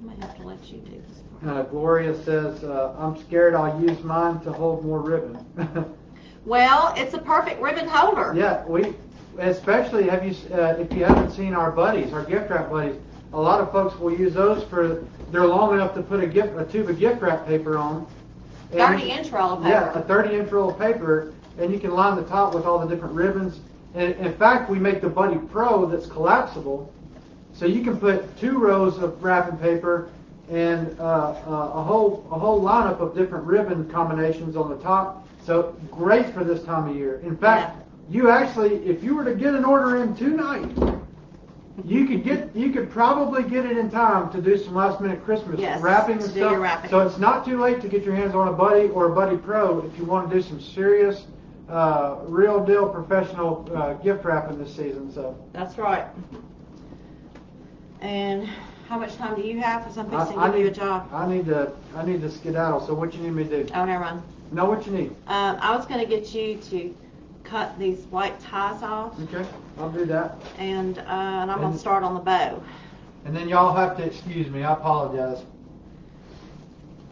might have to let you do this part. Gloria says, I'm scared I'll use mine to hold more ribbon. Well, it's a perfect ribbon holder. Yeah, especially if you haven't seen our buddies, our gift wrap buddies, a lot of folks will use those they're long enough to put a tube of gift wrap paper on. 30-inch roll of paper. Yeah, a 30-inch roll of paper, and you can line the top with all the different ribbons. And in fact, we make the Buddy Pro that's collapsible, so you can put 2 rows of wrapping paper and a whole lineup of different ribbon combinations on the top. So great for this time of year. In fact, you actually, if you were to get an order in tonight, you could probably get it in time to do some last minute Christmas wrapping and to do stuff. your wrapping. So it's not too late to get your hands on a Buddy or a Buddy Pro if you want to do some serious, real deal professional gift wrapping this season. So That's right. And how much time do you have? Because I'm fixing to give you a job. I need to skedaddle. So what you need me to do? Oh, never mind. Know what you need. I was going to get you to cut these white ties off, Okay, I'll do that. and I'm going to start on the bow. And then y'all have to excuse me. I apologize.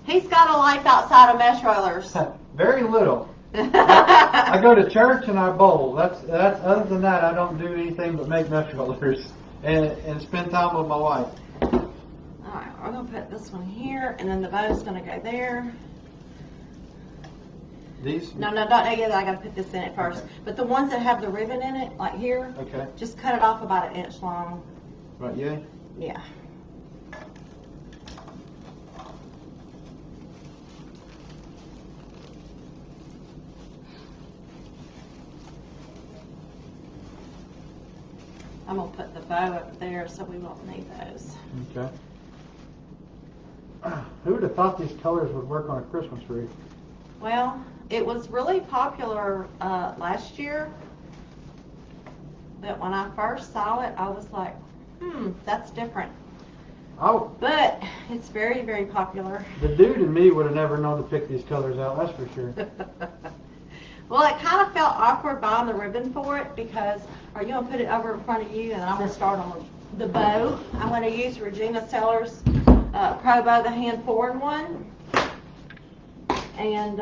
He's got a life outside of mesh rollers. Very little. I go to church and I bowl. That's other than that, I don't do anything but make mesh rollers and spend time with my wife. Alright, we're going to put this one here, and then the bow's going to go there. These? No, don't get that. I got to put this in it first. Okay. But the ones that have the ribbon in it, like here, Okay. just cut it off about 1 inch long. Right, yeah. Yeah. I'm gonna put the bow up there so we won't need those. Okay. Who would have thought these colors would work on a Christmas wreath? Well, it was really popular last year, but when I first saw it, I was like, that's different. Oh, But it's very, very popular. the dude in me would have never known to pick these colors out, that's for sure. Well, it kind of felt awkward buying the ribbon for it because, are you gonna put it over in front of you? And I'm gonna start on the bow. I'm gonna use Regina Sellers Pro Bow, the hand pouring one. And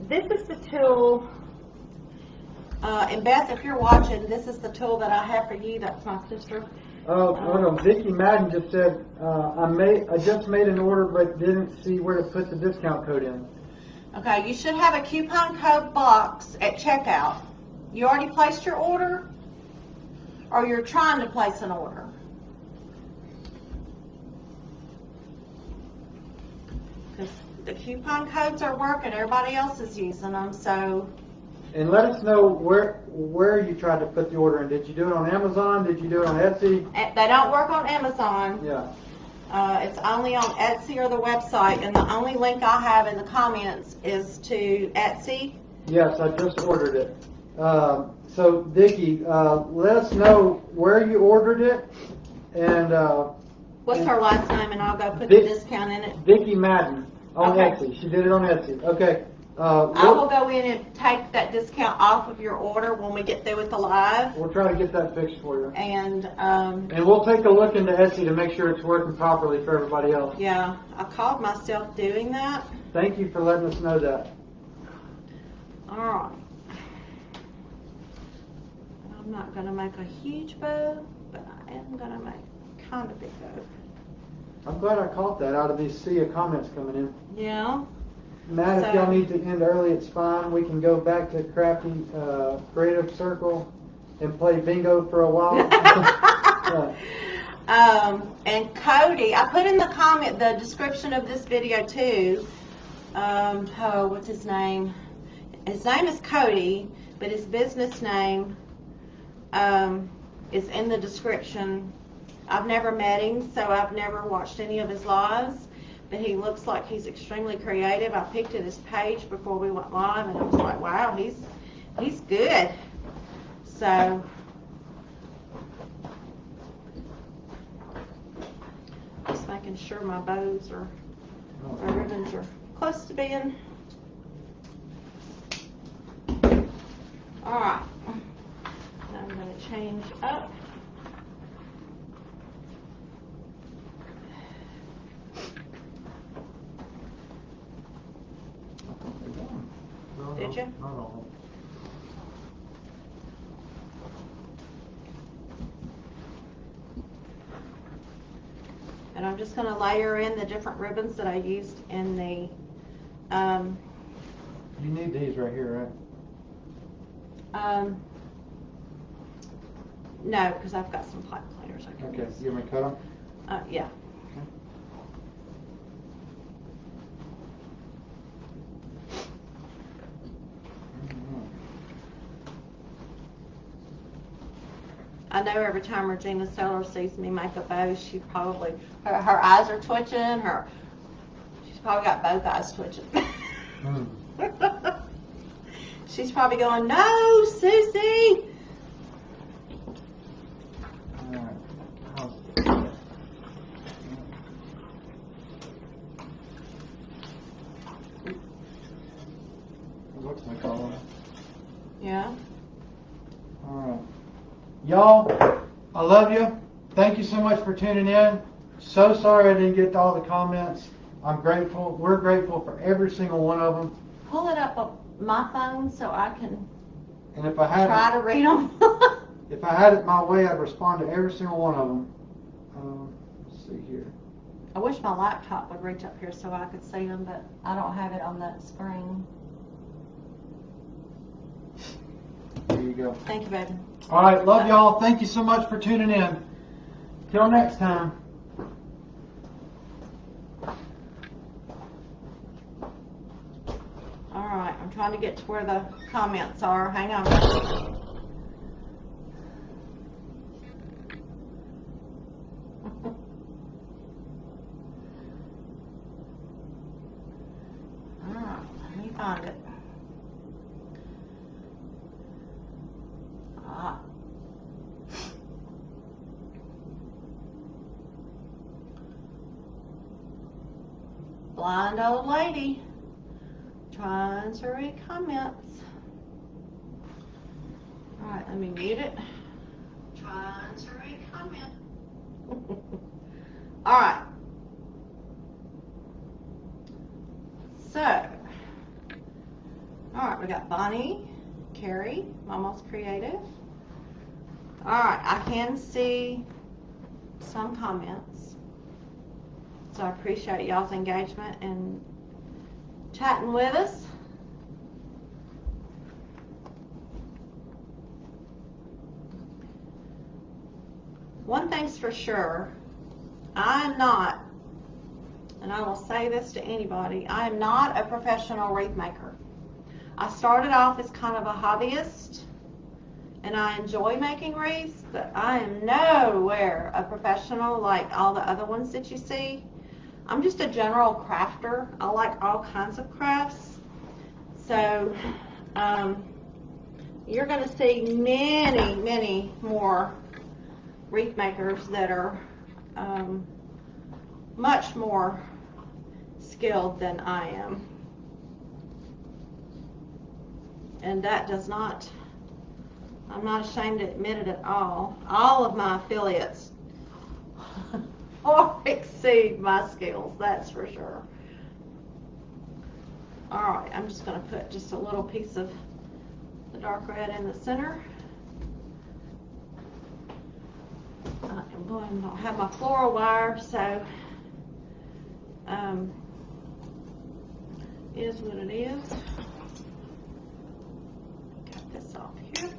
this is the tool. And Beth, if you're watching, this is the tool that I have for you. That's my sister. Oh, hold on. Vicki Madden just said, I just made an order but didn't see where to put the discount code in. Okay, you should have a coupon code box at checkout. You already placed your order? Or you're trying to place an order? Because the coupon codes are working, everybody else is using them, so. And let us know where you tried to put the order in. Did you do it on Amazon? Did you do it on Etsy? They don't work on Amazon. Yeah. It's only on Etsy or the website, and the only link I have in the comments is to Etsy. Yes, I just ordered it. So, Vicki, let us know where you ordered it, and What's her last name, and I'll go put Vic- the discount in it. Vicki Madden on Okay. Etsy. She did it on Etsy. Okay. I will go in and take that discount off of your order when we get through with the live. We'll try to get that fixed for you. And, And we'll take a look into Etsy to make sure it's working properly for everybody else. yeah, I called myself doing that. Thank you for letting us know that. All right. I'm not going to make a huge bow, but I am going to make kind of a big bow. I'm glad I caught that out of these sea of comments coming in. Yeah. Matt, if So- y'all need to end early, it's fine. We can go back to Crafty Creative Circle and play bingo for a while. And Cody, I put in the description of this video too. What's his name? His name is Cody, but his business name is in the description. I've never met him, so I've never watched any of his lives, but he looks like he's extremely creative. I peeked at his page before we went live, and I was like, wow, he's good. So, just making sure my bows or my ribbons are close to being. All right. Now I'm going to change up. Did you? Not all. And I'm just going to layer in the different ribbons that I used in the, You need these right here, right? no, because I've got some pipe cleaners I can Okay, use. you want me to cut them? Yeah. I know every time Regina Seller sees me make a bow, she probably, her eyes are twitching, she's probably got both eyes twitching. She's probably going, no, Susie! Alright. It looks like all of it. Yeah. Alright. Y'all, I love you. Thank you so much for tuning in. So sorry I didn't get to all the comments. I'm grateful. We're grateful for every single one of them. Pull it up on my phone so I can And if I had try to read them. if I had it my way, I'd respond to every single one of them. Let's see here. I wish my laptop would reach up here so I could see them, but I don't have it on that screen. There you go. Thank you, baby. All right, love y'all. Thank you so much for tuning in. Till next time. All right, I'm trying to get to where the comments are. Hang on. find it. Ah. Blind old lady trying to read comments. Alright, let me mute it. Trying to read comments. Alright. So, alright, we got Bonnie, Carrie, Mama's Creative. Alright, I can see some comments. So I appreciate y'all's engagement and chatting with us. One thing's for sure, I am not, and I will say this to anybody, I am not a professional wreath maker. I started off as kind of a hobbyist, and I enjoy making wreaths, but I am nowhere a professional like all the other ones that you see. I'm just a general crafter. I like all kinds of crafts. So you're going to see many, many more wreath makers that are much more skilled than I am. And that does not, I'm not ashamed to admit it at all. All of my affiliates far exceed my skills, that's for sure. Alright, I'm just going to put just a little piece of the dark red in the center. I'm going to have my floral wire, so is what it is. Got this off here.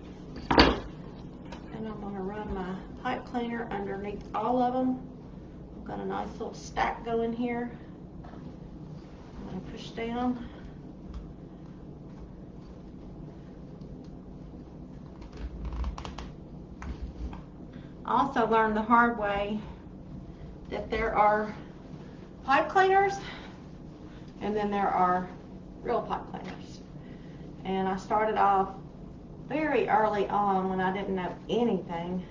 And I'm going to run my pipe cleaner underneath all of them. I've got a nice little stack going here. I'm going to push down. I also learned the hard way that there are pipe cleaners and then there are real pipe cleaners. And I started off very early on when I didn't know anything,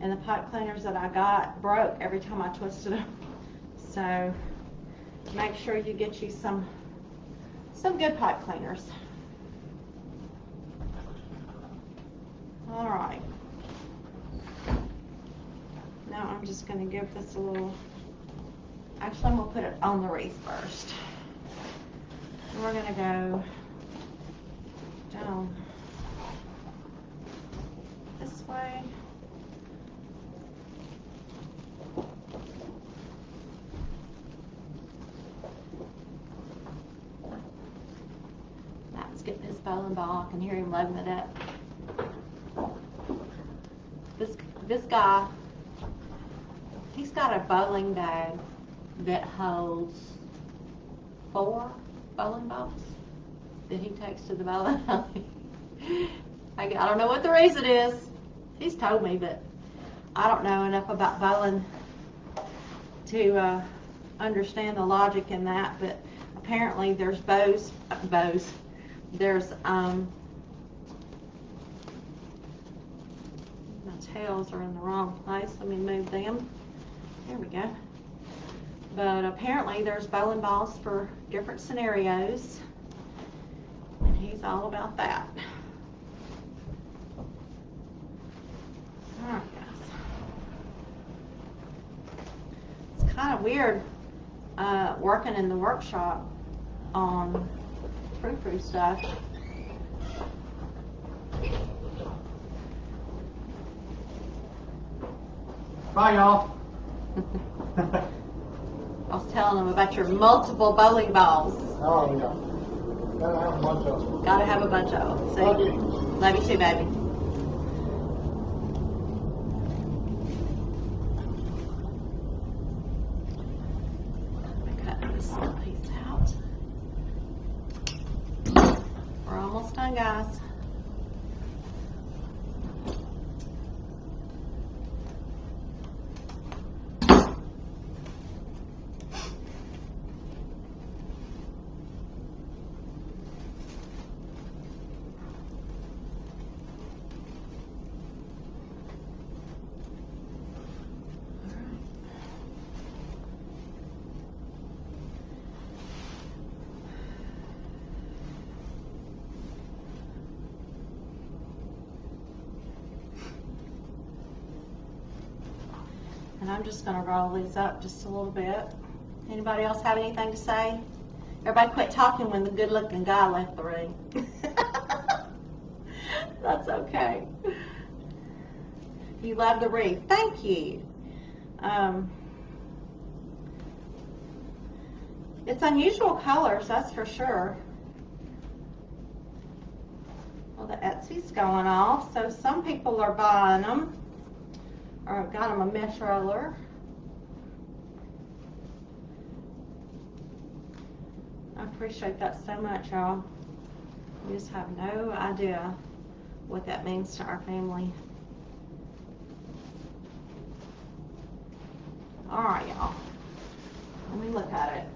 and the pipe cleaners that I got broke every time I twisted them. So make sure you get you some good pipe cleaners. All right. Now I'm just going to give this a little, actually I'm going to put it on the wreath first. And we're going to go down this way. Let's get this bowling ball. I can hear him loading it up. This guy, he's got a bowling bag that holds 4 bowling balls that he takes to the bowling alley. I don't know what the reason is. He's told me, but I don't know enough about bowling to understand the logic in that. But apparently there's bows. There's my tails are in the wrong place. Let me move them. There we go. But apparently there's bowling balls for different scenarios, and he's all about that. Alright guys. It's kind of weird working in the workshop on frou-frou stuff. Bye, y'all. I was telling them about your multiple bowling balls. Oh, yeah. Gotta have a bunch of them. Gotta have a bunch of them. See? Love you. Love you too, baby. Cut this little piece out. We're almost done, guys. And I'm just gonna roll these up just a little bit. Anybody else have anything to say? Everybody quit talking when the good looking guy left the room. That's okay. You love the wreath. Thank you. It's unusual colors, that's for sure. Well, the Etsy's going off, so some people are buying them, or I've got them a mesh roller. I appreciate that so much, y'all. You just have no idea what that means to our family. Alright, y'all. Let me look at it.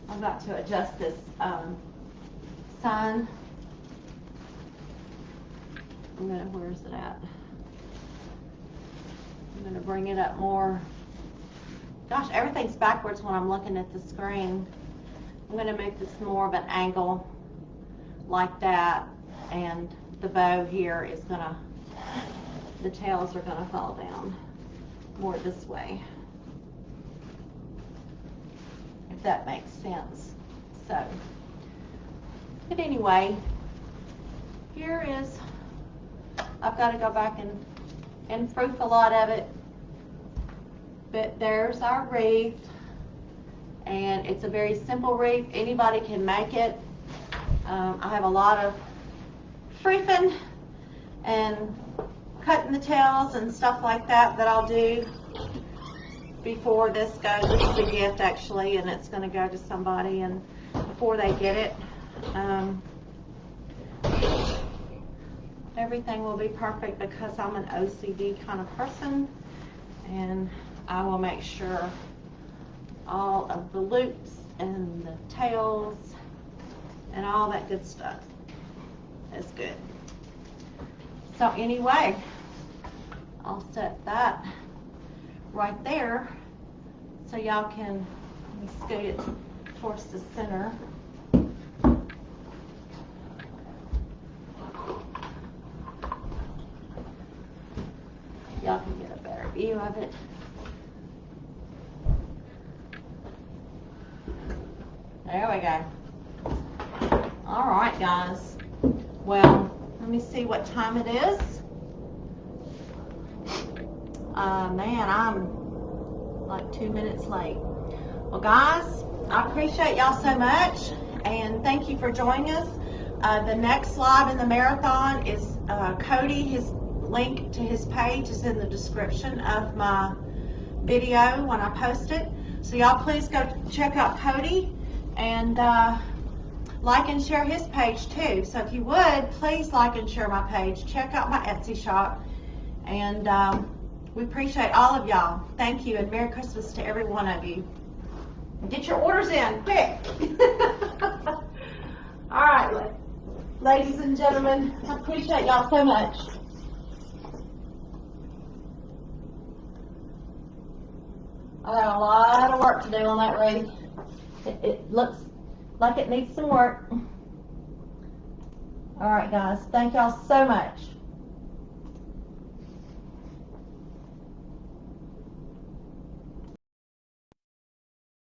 I'm about to adjust this sign. Where is it at? I'm gonna bring it up more. Gosh, everything's backwards when I'm looking at the screen. I'm gonna make this more of an angle like that, and the bow here is gonna, the tails are gonna fall down more this way, if that makes sense. So, but anyway, here is, I've got to go back and proof a lot of it, but there's our wreath, and it's a very simple wreath. Anybody can make it. I have a lot of proofing and cutting the tails and stuff like that I'll do before this goes. This is a gift actually, and it's going to go to somebody, and before they get it, everything will be perfect because I'm an OCD kind of person, and I will make sure all of the loops and the tails and all that good stuff is good. So anyway, I'll set that right there so y'all can, let me scoot it towards the center. Y'all can get a better view of it. There we go. All right, guys. Well, let me see what time it is. Man, I'm like 2 minutes late. Well, guys, I appreciate y'all so much, and thank you for joining us. The next live in the marathon is Cody. His link to his page is in the description of my video when I post it. So y'all please go check out Cody, and like and share his page too. So if you would, please like and share my page. Check out my Etsy shop, and we appreciate all of y'all. Thank you, and Merry Christmas to every one of you. Get your orders in, quick. All right, ladies and gentlemen, I appreciate y'all so much. I got a lot of work to do on that wreath. It looks like it needs some work. All right, guys, thank y'all so much.